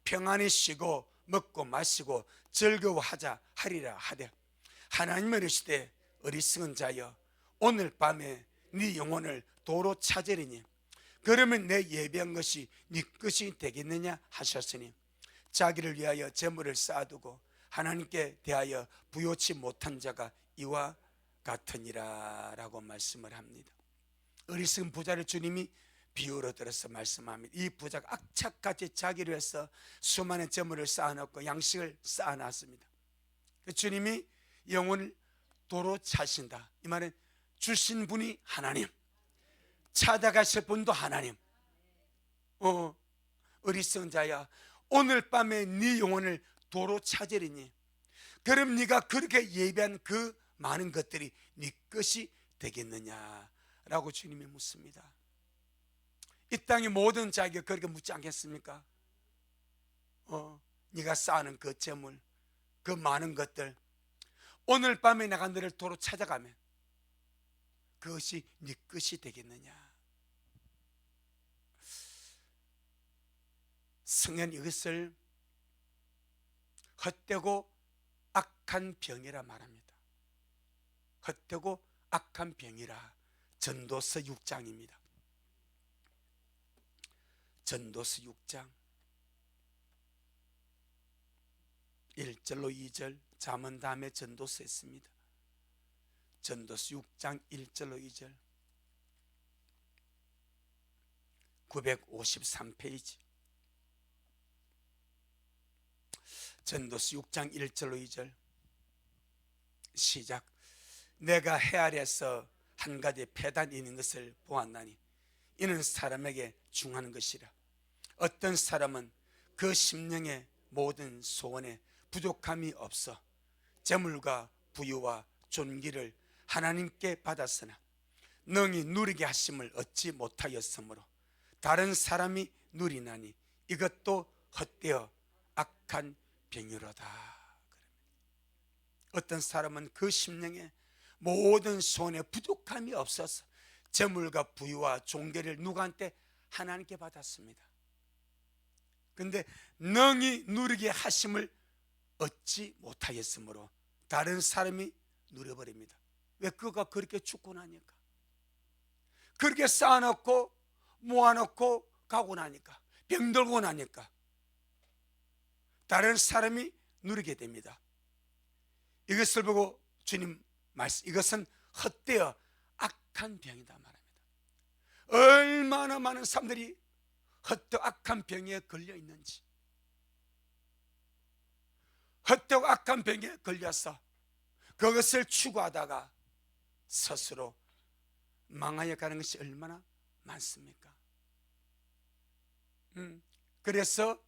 평안히 쉬고 먹고 마시고 즐거워하자 하리라 하되, 하나님은 이르시되, 어리석은 자여, 오늘 밤에 네 영혼을 도로 찾으리니 그러면 내 예비한 것이 네 것이 되겠느냐 하셨으니, 자기를 위하여 재물을 쌓아두고 하나님께 대하여 부요치 못한 자가 이와 같으니라 라고 말씀을 합니다. 어리석은 부자를 주님이 비유로 들어서 말씀합니다. 이 부자가 악착같이 자기를 위해서 수많은 재물을 쌓아놓고 양식을 쌓아놨습니다. 주님이 영혼을 도로 차신다, 이 말은 주신 분이 하나님, 찾아가실 분도 하나님. 어리석은 자야, 오늘 밤에 네 영혼을 도로 찾으리니 그럼 네가 그렇게 예비한 그 많은 것들이 네 것이 되겠느냐라고 주님이 묻습니다. 이 땅의 모든 자에게 그렇게 묻지 않겠습니까? 네가 쌓는 그 재물, 그 많은 것들, 오늘 밤에 내가 너를 도로 찾아가면 그것이 네 것이 되겠느냐. 성경은 이것을 헛되고 악한 병이라 말합니다. 헛되고 악한 병이라. 전도서 6장입니다. 전도서 6장 1절로 2절, 잠언 다음에 전도서 있습니다. 전도서 6장 1절로 2절, 953페이지. 전도서 6장 1절로 2절 시작. 내가 해 아래에서 한 가지 폐단이 있는 것을 보았나니 이는 사람에게 중하는 것이라. 어떤 사람은 그 심령의 모든 소원에 부족함이 없어 재물과 부유와 존귀를 하나님께 받았으나 능히 누리게 하심을 얻지 못하였으므로 다른 사람이 누리나니 이것도 헛되어 악한 병이로다. 어떤 사람은 그 심령에 모든 소원에 부족함이 없어서 재물과 부유와 존귀를 누구한테? 하나님께 받았습니다. 그런데 능히 누리게 하심을 얻지 못하였으므로 다른 사람이 누려버립니다. 왜? 그가 그렇게 죽고 나니까, 그렇게 쌓아놓고 모아놓고 가고 나니까, 병들고 나니까 다른 사람이 누리게 됩니다. 이것을 보고 주님 말씀, 이것은 헛되어 악한 병이다 말합니다. 얼마나 많은 사람들이 헛되어 악한 병에 걸려 있는지, 헛되고 악한 병에 걸려서 그것을 추구하다가 스스로 망하여 가는 것이 얼마나 많습니까? 그래서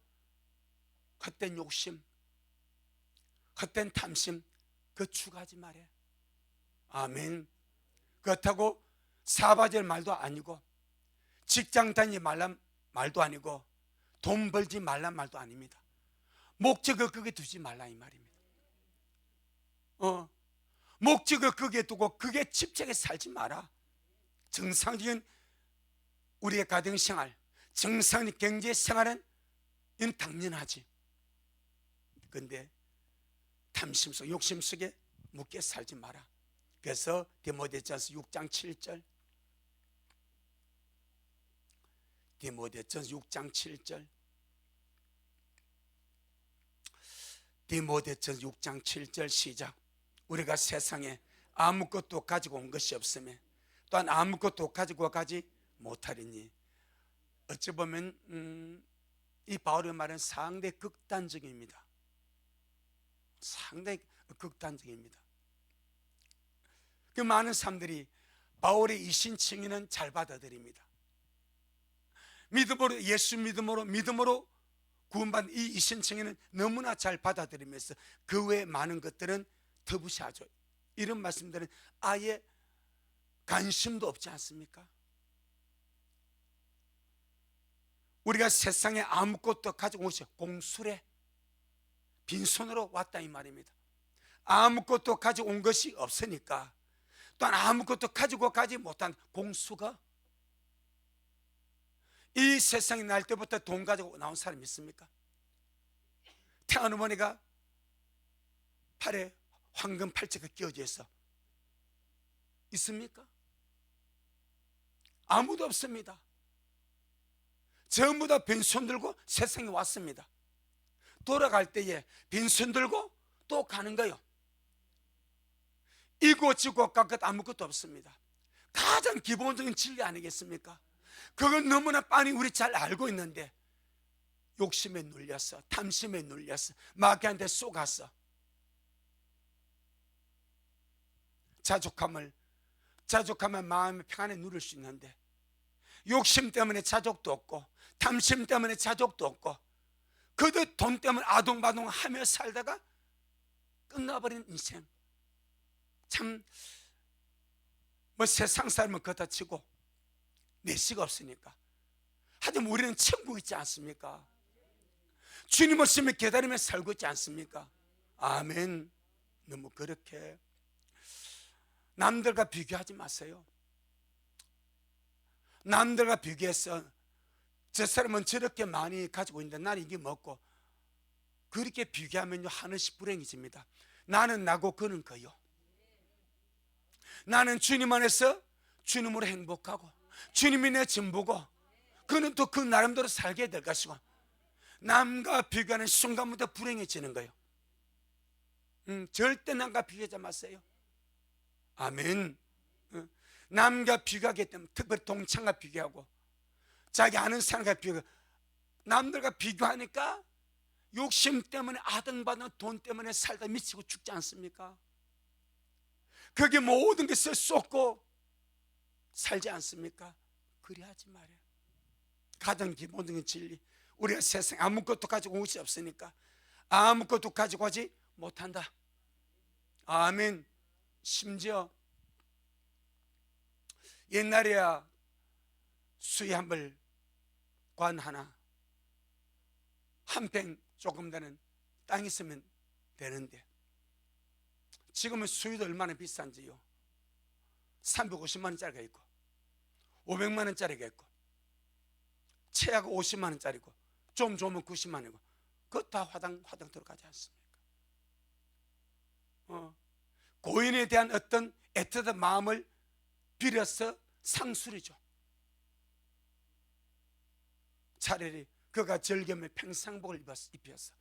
헛된 욕심, 헛된 탐심, 그 추구하지 말아요. 아멘. 그렇다고 사바질 말도 아니고 직장 다니지 말란 말도 아니고 돈 벌지 말란 말도 아닙니다. 목적을 거기에 두지 말라 이 말입니다. 목적을 거기에 두고 그게 집착해 살지 마라. 정상적인 우리의 가정생활, 정상적인 경제생활은 이건 당연하지. 그런데 탐심 속, 욕심 속에 묻게 살지 마라. 그래서 디모데전서 6장 7절, 디모데전서 6장 7절, 디모데전서 6장 7절 시작. 우리가 세상에 아무것도 가지고 온 것이 없으며 또한 아무것도 가지고 가지 못하리니. 어찌 보면 이 바울의 말은 상당히 극단적입니다. 상당히 극단적입니다. 그 많은 사람들이 바울의 이신 칭의는 잘 받아들입니다. 믿음으로, 예수 믿음으로 구원받은 이 이신 칭의는 너무나 잘 받아들이면서 그 외의 많은 것들은 터부시하죠. 이런 말씀들은 아예 관심도 없지 않습니까? 우리가 세상에 아무것도 가지고 오시 공수래, 빈손으로 왔다 이 말입니다. 아무것도 가지고 온 것이 없으니까, 또한 아무것도 가지고 가지 못한 공수가. 이 세상에 날 때부터 돈 가지고 나온 사람이 있습니까? 태어난 어머니가 팔에 황금 팔찌가 끼워져 있어 있습니까? 아무도 없습니다. 전부 다 빈손 들고 세상에 왔습니다. 돌아갈 때에 빈손 들고 또 가는 거예요. 이곳저곳 깎것 아무것도 없습니다. 가장 기본적인 진리 아니겠습니까? 그건 너무나 빤히 우리 잘 알고 있는데 욕심에 눌렸어, 탐심에 눌렸어, 마귀한테 쏘갔어. 자족하면 마음의 평안에 누릴 수 있는데 욕심 때문에 자족도 없고 탐심 때문에 자족도 없고 그도 돈 때문에 아동바동하며 살다가 끝나버린 인생. 참 뭐 세상 사람은 그렇다 치고 내시가 없으니까. 하지만 우리는 천국 있지 않습니까? 주님 오시면 기다리며 살고 있지 않습니까? 아멘. 너무 그렇게 남들과 비교하지 마세요. 남들과 비교해서 저 사람은 저렇게 많이 가지고 있는데 나는 이게 먹고, 그렇게 비교하면요 하늘씩 불행해집니다. 나는 나고 그는 그요. 나는 주님 안에서 주님으로 행복하고 주님이 내 전부고 그는 또 그 나름대로 살게 될 것이고, 남과 비교하는 순간부터 불행해지는 거예요. 절대 남과 비교하지 마세요. 아멘. 남과 비교하기 때문에, 특별히 동창과 비교하고 자기 아는 사람과 비교하고 남들과 비교하니까 욕심 때문에 아등바등 돈 때문에 살다 미치고 죽지 않습니까? 그게 모든 것을 쏟고 살지 않습니까? 그리하지 말아요. 가장 기본적인 진리, 우리가 세상에 아무것도 가지고 온 것이 없으니까 아무것도 가지고 가지 못한다. 아멘. 심지어 옛날에야 수의한벌 관 하나 한 평 조금 되는 땅 있으면 되는데 지금은 수의도 얼마나 비싼지요. 350만 원짜리가 있고 500만 원짜리가 있고 최하가 50만 원짜리고 좀 좋으면 90만 원이고 그것 다 화당 들어가지 않습니까? 고인에 대한 어떤 애틋한 마음을 빌어서 상술이죠. 차라리 그가 절겸에 평상복을 입혀서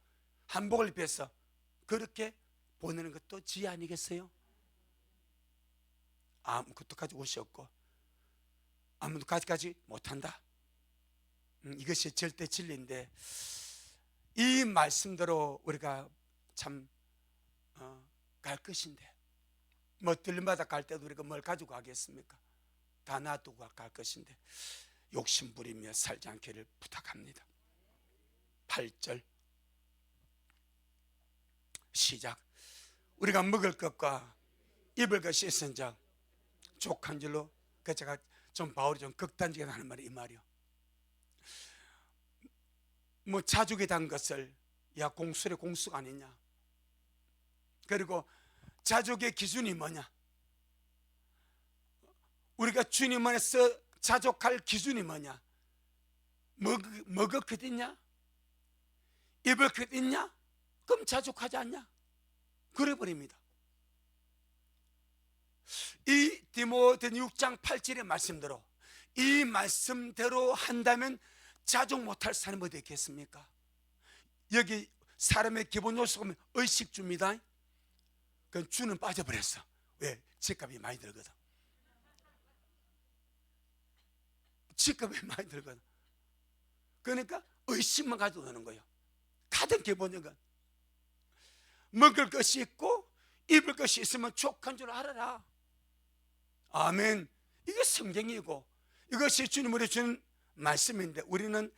한복을 입혀서 그렇게 보내는 것도 지혜 아니겠어요? 아무것도 가지고 옷이 없고 아무도 가지가지 못한다. 이것이 절대 진리인데 이 말씀대로 우리가 참 갈 것인데 뭐 들림마다 갈 때도 우리가 뭘 가지고 가겠습니까? 다 놔두고 갈 것인데 욕심 부리며 살지 않기를 부탁합니다. 8절 시작. 우리가 먹을 것과 입을 것이 있은 자 족한 줄로. 그 제가 좀 바울이 좀 극단적이게 하는 말이 이 말이요. 뭐 자죽이 단 것을 야 공수래 공수가 아니냐. 그리고 자족의 기준이 뭐냐? 우리가 주님 안에서 자족할 기준이 뭐냐? 먹을 것 있냐? 입을 것 있냐? 그럼 자족하지 않냐? 그래 버립니다. 이 디모데 6장 8절의 말씀대로, 이 말씀대로 한다면 자족 못할 사람이 어디 있겠습니까? 여기 사람의 기본 요소가 의식주입니다. 그 주는 빠져버렸어. 왜? 집값이 많이 들거든. 집값이 많이 들거든. 그러니까 의식만 가지고 노는 거예요. 가장 기본적인 먹을 것이 있고 입을 것이 있으면 족한 줄 알아라. 아멘. 이게 성경이고 이것이 주님으로 주는 말씀인데, 우리는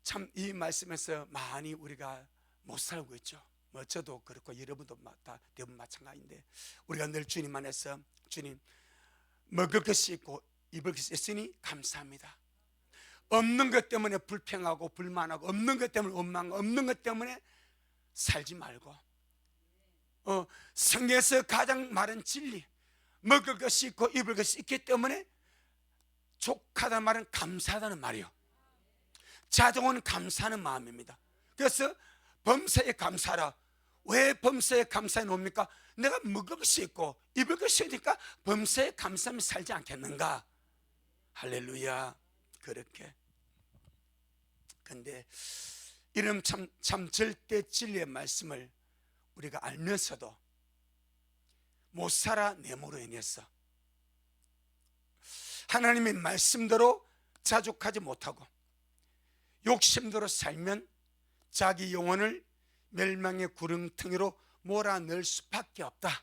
참 이 말씀에서 많이 우리가 못 살고 있죠. 뭐 저도 그렇고 여러분도 다 대부분 마찬가지인데, 우리가 늘 주님 안에서, 주님 먹을 것이 있고 입을 것이 있으니 감사합니다. 없는 것 때문에 불평하고 불만하고, 없는 것 때문에 원망하고, 없는 것 때문에 살지 말고, 성경에서 가장 말한 진리, 먹을 것이 있고 입을 것이 있기 때문에 족하다는 말은 감사하다는 말이요. 자종은 감사하는 마음입니다. 그래서 범사에 감사라. 왜 범사에 감사해 놓습니까? 내가 먹을 것이 있고 입을 것이 있으니까 범사에 감사하며 살지 않겠는가? 할렐루야. 그렇게. 근데 이런 참 절대 진리의 말씀을 우리가 알면서도 못 살아 내모로 인해서 하나님의 말씀대로 자족하지 못하고 욕심대로 살면 자기 영혼을 멸망의 구렁텅이로 몰아넣을 수밖에 없다.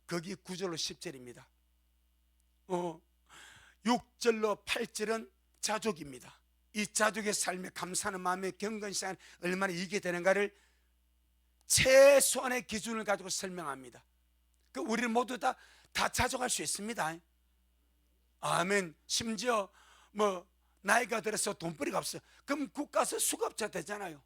거기 9절로 10절입니다 6절로 8절은 자족입니다. 이 자족의 삶에 감사하는 마음에 경건 시간 얼마나 이기게 되는가를 최소한의 기준을 가지고 설명합니다. 그 우리는 모두 다 자족할 수 있습니다. 아멘. 심지어 뭐 나이가 들어서 돈벌이가 없어. 그럼 국가에서 수급자 되잖아요.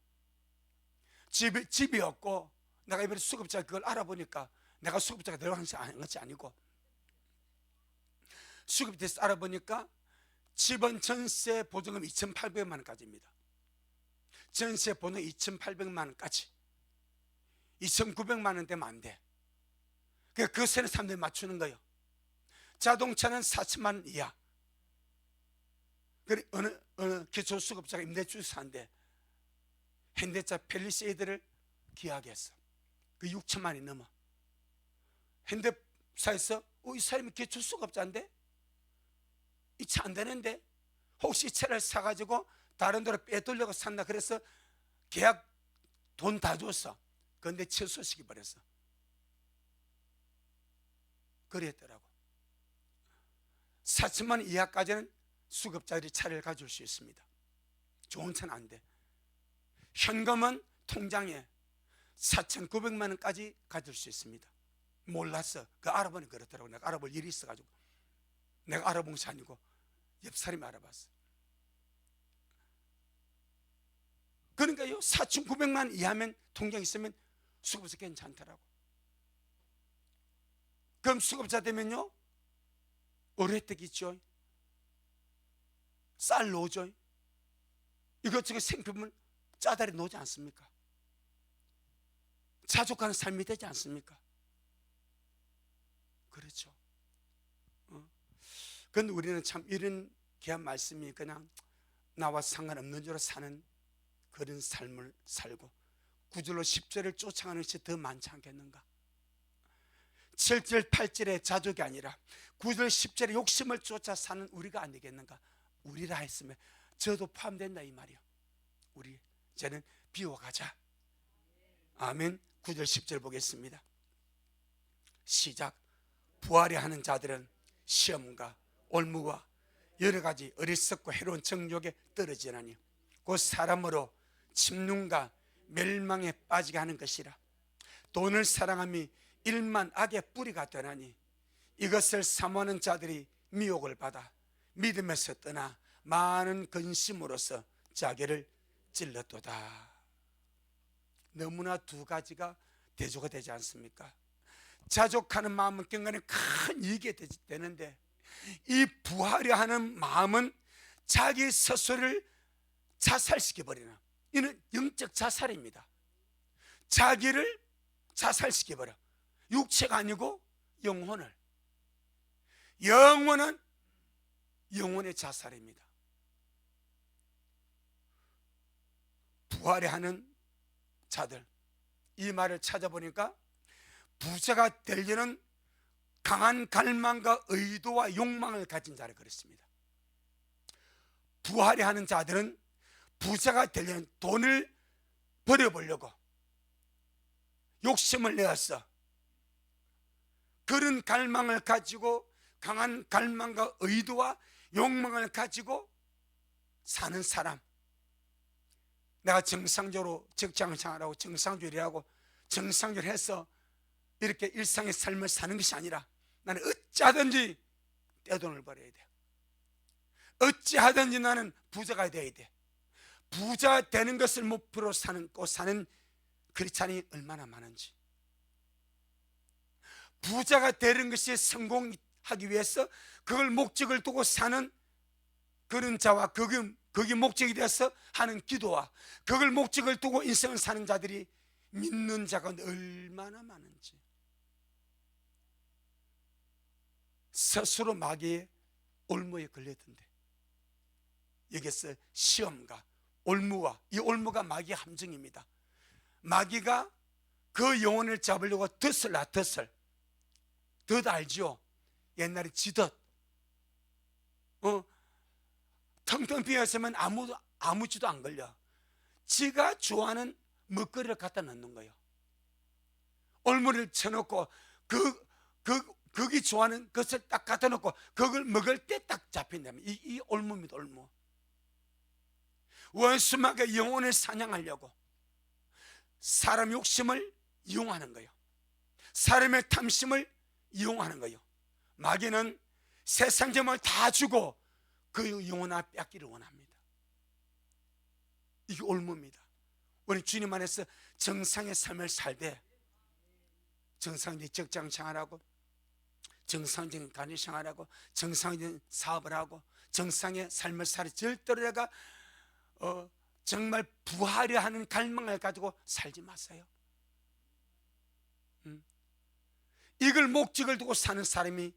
집이 없고 내가 이번에 수급자 그걸 알아보니까, 내가 수급자가 들어간 것이 아니고 수급돼서 알아보니까 집은 전세 보증금 2,800만 원까지입니다. 전세 보증금 2,800만 원까지. 2,900만 원 되면 안 돼. 그 세는 사람들이 맞추는 거예요. 자동차는 4천만 원 이하. 어느 기초수급자가 임대주에서 사는데 현대차 펠리세이드를 기하겠어. 그 6천만 원이 넘어. 현대사에서 이 사람이 기초수급자인데 이 차 안 되는데 혹시 이 차를 사가지고 다른 데로 빼돌려고 산다 그래서 계약 돈 다 줬어. 그런데 취소시켜 버렸어. 그랬더라고. 4천만 원 이하까지는 수급자들이 차를 가질 수 있습니다. 좋은 차는 안 돼. 현금은 통장에 4,900만 원까지 가질 수 있습니다. 몰랐어. 그 알아보니 그렇더라고. 내가 알아볼 일이 있어가지고. 내가 알아본 것이 아니고 옆 사람이 알아봤어. 그러니까요, 4,900만 원 이하면 통장 있으면 수급자 괜찮더라고. 그럼 수급자 되면요, 어뢰떡 있죠. 쌀 넣어줘. 이것저것 생필품을 짜다리 놓지 않습니까? 자족하는 삶이 되지 않습니까? 그렇죠. 그런데 우리는 참 이런 귀한 말씀이 그냥 나와 상관없는 줄로 사는 그런 삶을 살고 9절로 10절을 쫓아가는 것이 더 많지 않겠는가? 7절 8절의 자족이 아니라 9절 10절의 욕심을 쫓아 사는 우리가 안 되겠는가? 우리라 했으면 저도 포함된다 이 말이요. 우리 이제는 비워가자. 아멘. 9절 10절 보겠습니다. 시작. 부하려 하는 자들은 시험과 올무와 여러 가지 어리석고 해로운 정욕에 떨어지나니 곧 사람으로 침륜과 멸망에 빠지게 하는 것이라. 돈을 사랑함이 일만 악의 뿌리가 되나니 이것을 사모하는 자들이 미혹을 받아 믿음에서 떠나 많은 근심으로서 자기를 찔렀도다. 너무나 두 가지가 대조가 되지 않습니까? 자족하는 마음은 경건에 큰 이익이 되는데 이 부하려 하는 마음은 자기 스스로를 자살시켜버리는, 이는 영적 자살입니다. 자기를 자살시켜버려. 육체가 아니고 영혼은 영혼의 자살입니다. 부활하는 자들, 이 말을 찾아보니까 부자가 되려는 강한 갈망과 의도와 욕망을 가진 자를 그랬습니다. 부활하는 자들은 부자가 되려는, 돈을 벌어보려고 욕심을 내었어. 그런 갈망을 가지고, 강한 갈망과 의도와 욕망을 가지고 사는 사람, 내가 정상적으로 직장생활하고 정상적으로 해서 이렇게 일상의 삶을 사는 것이 아니라, 나는 어찌하든지 떼돈을 벌어야 돼. 어찌하든지 나는 부자가 돼야 돼. 부자 되는 것을 목표로 사는 크리스찬이 얼마나 많은지. 부자가 되는 것이 성공하기 위해서 그걸 목적을 두고 사는 그런 자와, 그게 목적이 되어서 하는 기도와 그걸 목적을 두고 인생을 사는 자들이, 믿는 자가 얼마나 많은지. 스스로 마귀의 올무에 걸렸던데, 여기서 시험과 올무와, 이 올무가 마귀의 함정입니다. 마귀가 그 영혼을 잡으려고 덫 알죠? 옛날에 지덫, 텅텅 비었으면 아무지도 안 걸려. 지가 좋아하는 먹거리를 갖다 넣는 거예요. 올무를 쳐놓고 거기 좋아하는 것을 딱 갖다 놓고 그걸 먹을 때 딱 잡힌다면, 이 올무입니다. 올무. 원수마귀가 영혼을 사냥하려고 사람 욕심을 이용하는 거예요. 사람의 탐심을 이용하는 거예요. 마귀는 세상 점을 다 주고 그 영혼을 뺏기를 원합니다. 이게 올무입니다. 우리 주님 안에서 정상의 삶을 살되, 정상적인 직장 생활하고, 정상적인 가정 생활하고, 정상적인 사업을 하고, 정상의 삶을 살아 절대로 내가 정말 부하려 하는 갈망을 가지고 살지 마세요. 이걸 목적을 두고 사는 사람이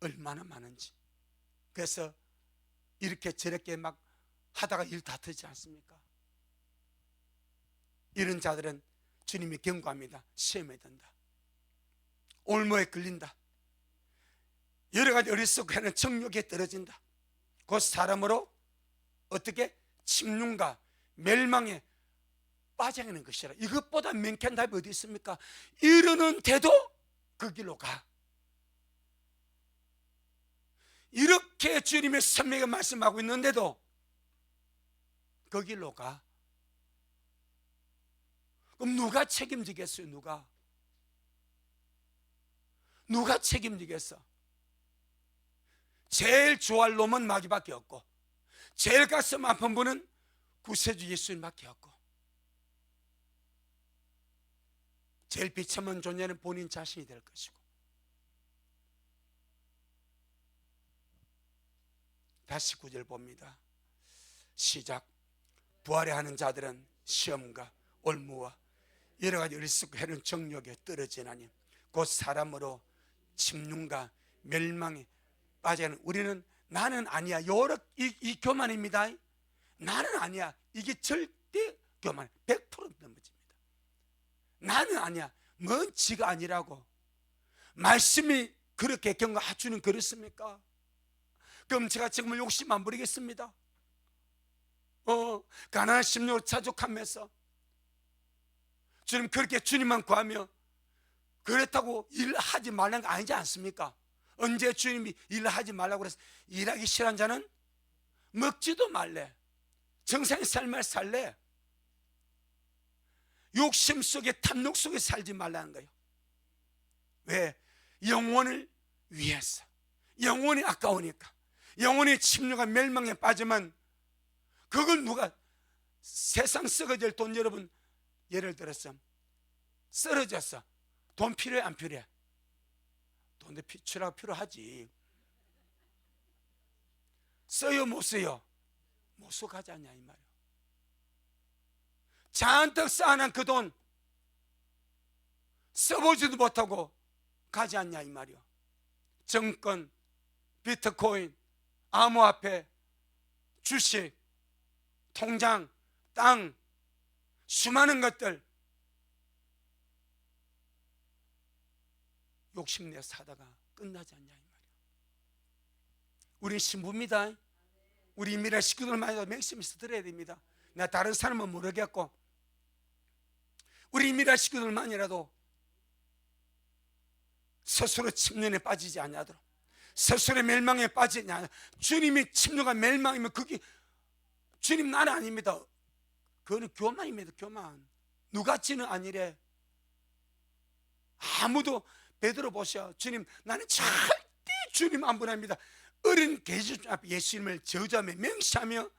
얼마나 많은지. 그래서 이렇게 저렇게 막 하다가 일 다 터지지 않습니까? 이런 자들은 주님이 경고합니다. 시험에 든다. 올무에 걸린다. 여러 가지 어리석게는 정욕에 떨어진다. 그 사람으로 어떻게 침륜과 멸망에 빠져가는 것이라. 이것보다 명쾌한 답이 어디 있습니까? 이러는데도 그 길로 가. 이렇게 주님의 선명하게 말씀하고 있는데도 그 길로 가. 그럼 누가 책임지겠어요? 누가 책임지겠어? 제일 좋아할 놈은 마귀밖에 없고, 제일 가슴 아픈 분은 구세주 예수님밖에 없고, 제일 비참한 존재는 본인 자신이 될 것이고. 다시 9절 봅니다. 시작. 부활해 하는 자들은 시험과 올무와 여러 가지 어리석고 해는 정욕에 떨어지나니 곧 사람으로 침륜과 멸망에 빠져가는. 우리는 나는 아니야, 이 교만입니다. 나는 아니야, 이게 절대 교만, 100% 넘어집니다. 나는 아니야, 뭔 지가 아니라고. 말씀이 그렇게 경고하주는 그렇습니까? 그럼 제가 정말 욕심 안 부리겠습니다. 가난한 심령으로 자족하면서 주님, 그렇게 주님만 구하며 그렇다고 일하지 말라는 거 아니지 않습니까? 언제 주님이 일하지 말라고 그래서 일하기 싫어한 자는 먹지도 말래, 정상의 삶을 살래. 욕심 속에, 탐욕 속에 살지 말라는 거예요. 왜? 영혼을 위해서. 영혼이 아까우니까. 영혼의 침략과 멸망에 빠지면 그걸 누가, 세상 썩어질 돈, 여러분 예를 들어서 쓰러졌어. 돈 필요해 안 필요해? 돈도 필요하지. 써요 못 써요? 못 써가지 않냐 이 말이야. 잔뜩 쌓아놓은 그 돈 써보지도 못하고 가지 않냐 이 말이요. 정권, 비트코인, 암호화폐, 주식, 통장, 땅, 수많은 것들 욕심내 사다가 끝나지 않냐 이 말이요. 우리 신부입니다. 우리 미래 식구들마저 맥심에서 들어야 됩니다. 나 다른 사람은 모르겠고 우리 미래 식구들만이라도 스스로 침륜에 빠지지 않냐도록, 스스로 멸망에 빠지지 않냐. 주님이 침륜과 멸망이면 그게 주님 나라 아닙니다. 그거는 교만입니다. 교만. 누같지는 아니래. 아무도 베드로 보셔. 주님 나는 절대 주님 안 부인합니다. 어린 계시 앞에 예수님을 저주하며 명시하며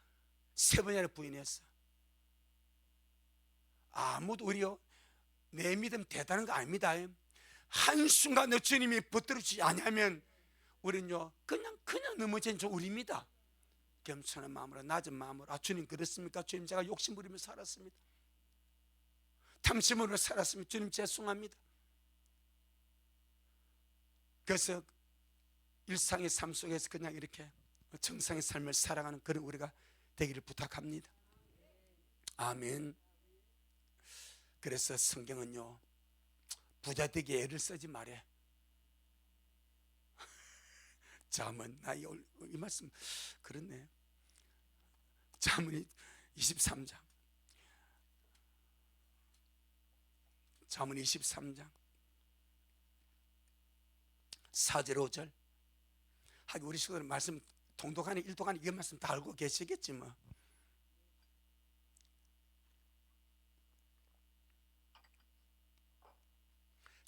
3번이나 부인했어. 아무도 우리요 내 믿음 대단한 거 아닙니다. 한순간에 주님이 붙들어주지 않으면 우리는요 그냥 넘어진 저 우리입니다. 겸손한 마음으로, 낮은 마음으로, 아 주님 그렇습니까? 주님 제가 욕심 부리며 살았습니다. 탐심으로 살았습니다. 주님 죄송합니다. 그래서 일상의 삶 속에서 그냥 이렇게 정상의 삶을 살아가는 그런 우리가 되기를 부탁합니다. 아멘. 그래서 성경은요 부자 되기 애를 쓰지 말해. 잠언, 나 이 말씀 그렇네. 잠언 23장, 잠언 23장 4절 5절. 하긴 우리 식구들 말씀 통독하니 일독하니 이 말씀 다 알고 계시겠지 뭐.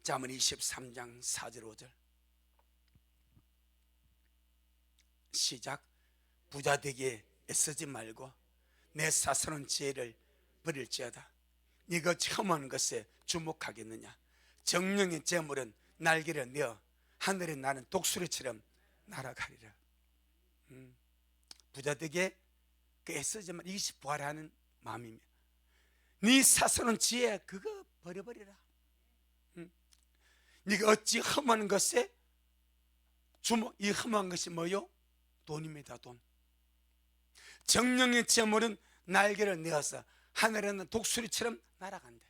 잠언 23장 4절 5절 시작. 부자 되기에 애쓰지 말고 내 사소한 지혜를 버릴지어다. 네가 험한 것에 주목하겠느냐. 정령의 재물은 날개를 내어 하늘에 나는 독수리처럼 날아가리라. 부자 되기에 그 애쓰지 말고 이것이 부활하는 마음입니다. 네 사소한 지혜 그거 버려버리라. 네가 어찌 험한 것에 주목. 이 험한 것이 뭐요? 돈입니다. 돈. 정령의 재물은 날개를 내어서 하늘에는 독수리처럼 날아간대.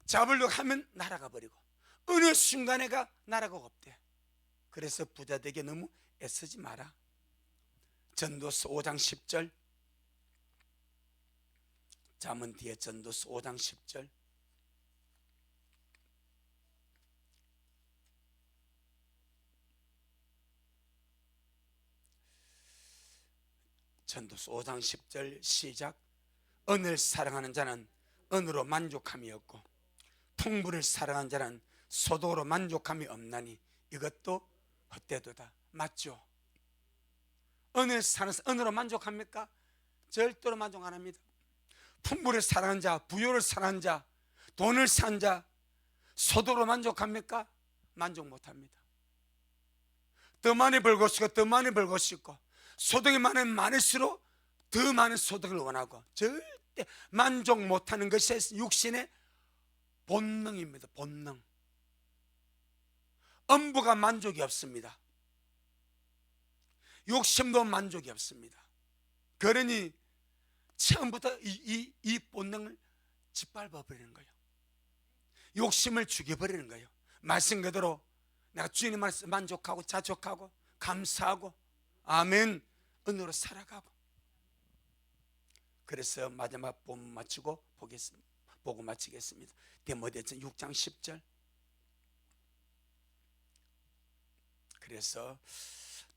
잡으려고 하면 날아가 버리고 어느 순간에가 날아가고 없대. 그래서 부자 되게 너무 애쓰지 마라. 전도서 5장 10절. 잠언 뒤에 전도서 5장 10절. 전도서 5장 10절 시작. 은을 사랑하는 자는 은으로 만족함이 없고 풍부를 사랑하는 자는 소득으로 만족함이 없나니 이것도 헛되도다. 맞죠? 은을 사는 은으로 만족합니까? 절대로 만족 안 합니다. 풍부를 사랑하는 자, 부요를 사랑하는 자, 돈을 산 자, 소득으로 만족합니까? 만족 못합니다. 더 많이 벌고 싶고 더 많이 벌고 싶고 소득이 많을수록 더 많은 소득을 원하고 절대 만족 못하는 것이 육신의 본능입니다. 본능. 엄부가 만족이 없습니다. 욕심도 만족이 없습니다. 그러니 처음부터 이 본능을 짓밟아 버리는 거예요. 욕심을 죽여버리는 거예요. 말씀 그대로 내가 주님 말씀 만족하고 자족하고 감사하고 아멘 은으로 살아가고. 그래서 마지막 본문 마치고 보고 마치겠습니다. 디모데전 6장 10절. 그래서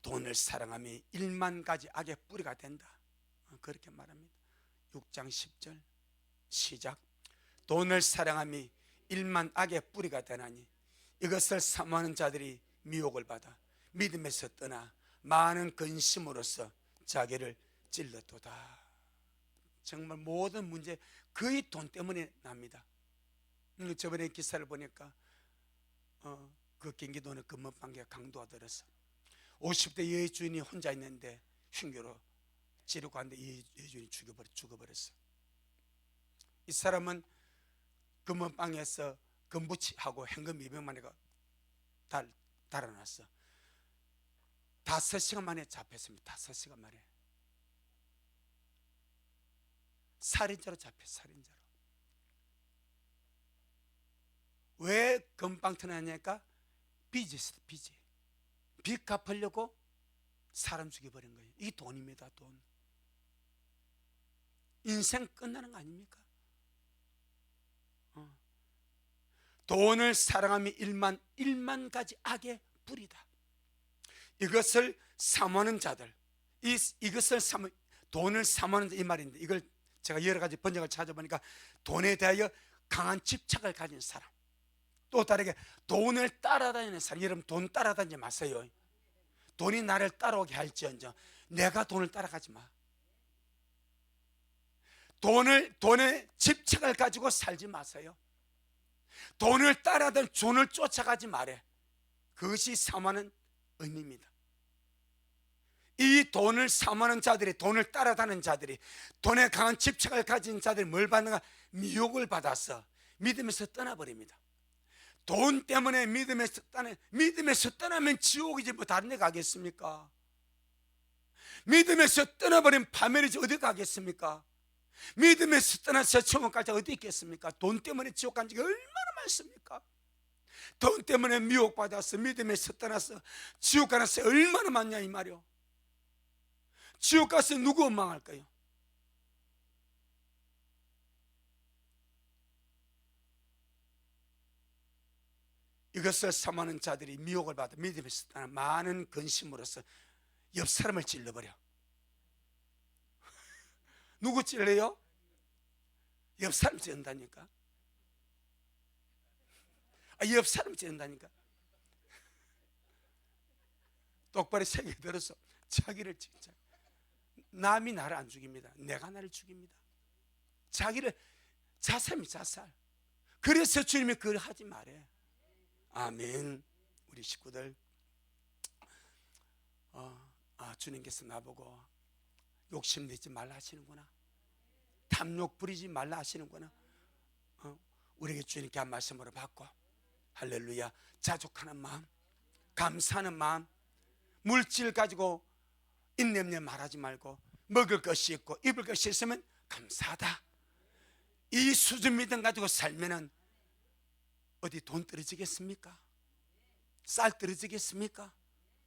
돈을 사랑함이 1만 가지 악의 뿌리가 된다. 그렇게 말합니다. 6장 10절 시작. 돈을 사랑함이 1만 악의 뿌리가 되나니 이것을 사모하는 자들이 미혹을 받아 믿음에서 떠나 많은 근심으로써 자기를 찔렀도다. 정말 모든 문제 거의 돈 때문에 납니다. 저번에 기사를 보니까 그 경기도는 금은방개가 강도가 들어서 50대 여의 주인이 혼자 있는데 흉기로 찌르고 하는데 이 여주인이 죽어버렸어. 이 사람은 금은방에서 금부치하고 현금 200만 원가 달아났어. 5시간 만에 잡혔습니다. 5시간 만에. 살인자로 잡혔어. 살인자로. 왜 금방 터나냐니까 빚이 있어. 빚이. 빚 갚으려고 사람 죽여버린 거예요. 이게 돈입니다. 돈. 인생 끝나는 거 아닙니까? 돈을 사랑하며 1만 가지 악의 뿌리다. 이것을 사모하는 자들, 이것을 돈을 사모하는 자, 이 말인데, 이걸 제가 여러 가지 번역을 찾아보니까 돈에 대하여 강한 집착을 가진 사람, 또 다르게 돈을 따라다니는 사람. 여러분, 돈 따라다니지 마세요. 돈이 나를 따라오게 할지언정 내가 돈을 따라가지 마. 돈에 집착을 가지고 살지 마세요. 돈을 따라다니, 돈을 쫓아가지 말해. 그것이 사모하는 의미입니다. 이 돈을 사모하는 자들이, 돈을 따라다니는 자들이, 돈에 강한 집착을 가진 자들이 뭘 받는가? 미혹을 받아서 믿음에서 떠나버립니다. 돈 때문에 믿음에서 떠나면 지옥이지 뭐 다른 데 가겠습니까? 믿음에서 떠나버린 파멸이지 어디 가겠습니까? 믿음에서 떠나서 천국 갈 자 어디 있겠습니까? 돈 때문에 지옥 간 적이 얼마나 많습니까? 돈 때문에 미혹받아서 믿음에서 떠나서 지옥 가는 새 얼마나 많냐 이 말이요. 지옥 가서 누구 원망할까요? 이것을 사모하는 자들이 미혹을 받아 믿음에서 떠나 많은 근심으로서 옆 사람을 찔러버려. 누구 찔러요? 옆 사람 찌른다니까. 옆 사람 찌른다니까. 똑바로 새겨 들어서 자기를 진짜, 남이 나를 안 죽입니다. 내가 나를 죽입니다. 자기를 자살. 그래서 주님이 그걸 하지 말해. 아멘. 우리 식구들, 주님께서 나보고 욕심내지 말라 하시는구나, 탐욕 부리지 말라 하시는구나. 우리에게 주님께 한 말씀으로 받고, 할렐루야, 자족하는 마음, 감사하는 마음, 물질 가지고 인냄내 말하지 말고, 먹을 것이 있고 입을 것이 있으면 감사하다. 이 수준 믿음 가지고 살면은 어디 돈 떨어지겠습니까? 쌀 떨어지겠습니까?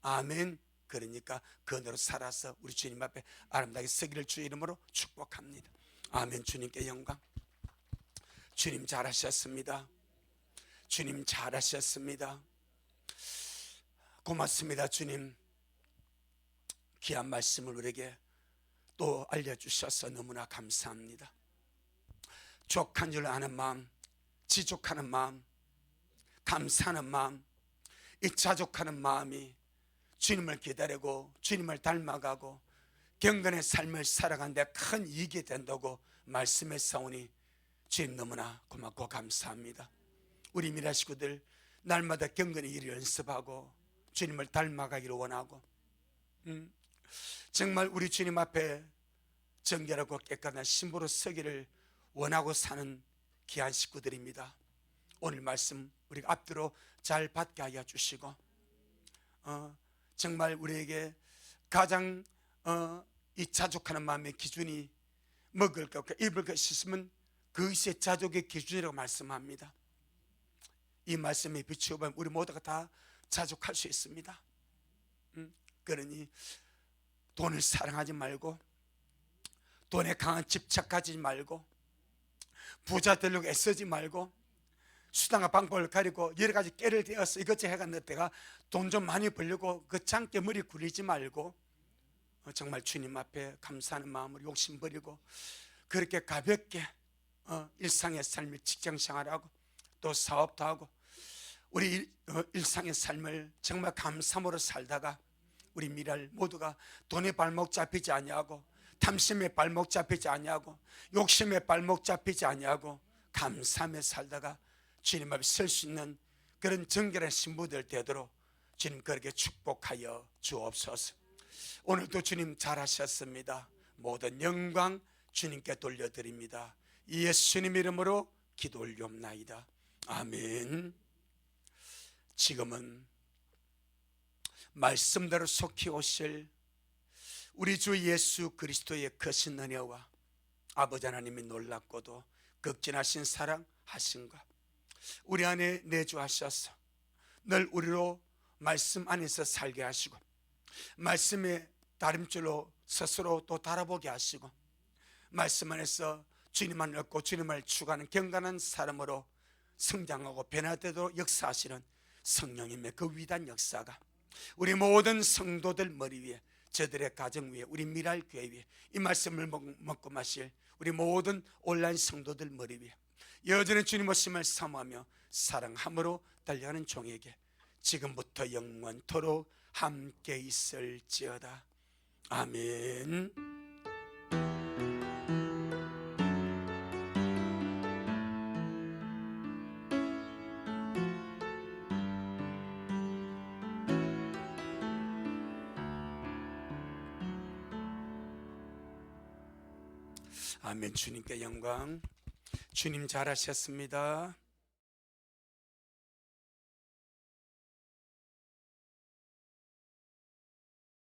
아멘. 그러니까 그대로 살아서 우리 주님 앞에 아름다게 서기를 주의 이름으로 축복합니다. 아멘. 주님께 영광. 주님 잘하셨습니다. 주님 잘하셨습니다. 고맙습니다. 주님, 귀한 말씀을 우리에게 또 알려주셔서 너무나 감사합니다. 족한 줄 아는 마음, 지족하는 마음, 감사하는 마음, 이 자족하는 마음이 주님을 기다리고 주님을 닮아가고 경건의 삶을 살아가는데 큰 이익이 된다고 말씀했사오니 주님 너무나 고맙고 감사합니다. 우리 미라 식구들 날마다 경건의 일을 연습하고 주님을 닮아가기를 원하고, 정말 우리 주님 앞에 정결하고 깨끗한 신부로 서기를 원하고 사는 귀한 식구들입니다. 오늘 말씀 우리가 앞뒤로 잘 받게 하여 주시고, 정말 우리에게 가장 이 자족하는 마음의 기준이 먹을 것과 입을 것이 있으면 그것이 자족의 기준이라고 말씀합니다. 이 말씀에 비추어 보면 우리 모두가 다 자족할 수 있습니다. 그러니 돈을 사랑하지 말고, 돈에 강한 집착 가지지 말고, 부자 되려고 애쓰지 말고, 수단과 방법을 가리고 여러 가지 깨를 대어서 이것저것 해가 내가 돈 좀 많이 벌려고 그 장께 머리 굴리지 말고, 정말 주님 앞에 감사하는 마음으로 욕심 버리고 그렇게 가볍게 일상의 삶을, 직장생활하고 또 사업도 하고 우리 일상의 삶을 정말 감사함으로 살다가 우리 미랄 모두가 돈에 발목 잡히지 아니하고, 탐심에 발목 잡히지 아니하고, 욕심에 발목 잡히지 아니하고 감사함에 살다가 주님 앞에 설 수 있는 그런 정결한 신부들 되도록 주님 그렇게 축복하여 주옵소서. 오늘도 주님 잘하셨습니다. 모든 영광 주님께 돌려드립니다. 예수님 이름으로 기도 올리옵나이다. 아멘. 지금은 말씀대로 속히 오실 우리 주 예수 그리스도의 크신 은혜와 아버지 하나님이 놀랍고도 극진하신 사랑하신가 우리 안에 내주하셔서 늘 우리로 말씀 안에서 살게 하시고 말씀의 다림줄로 스스로 또 달아보게 하시고 말씀 안에서 주님만 얻고 주님을 추구하는 경건한 사람으로 성장하고 변화되도록 역사하시는 성령님의 그 위대한 역사가 우리 모든 성도들 머리 위에 저들의 가정 위에 우리 미랄교회 위에 이 말씀을 먹고 마실 우리 모든 온라인 성도들 머리 위에 여전히 주님 오심을 사모하며 사랑함으로 달려가는 종에게 지금부터 영원토록 함께 있을지어다. 아멘. 아멘. 주님께 영광. 주님 잘하셨습니다.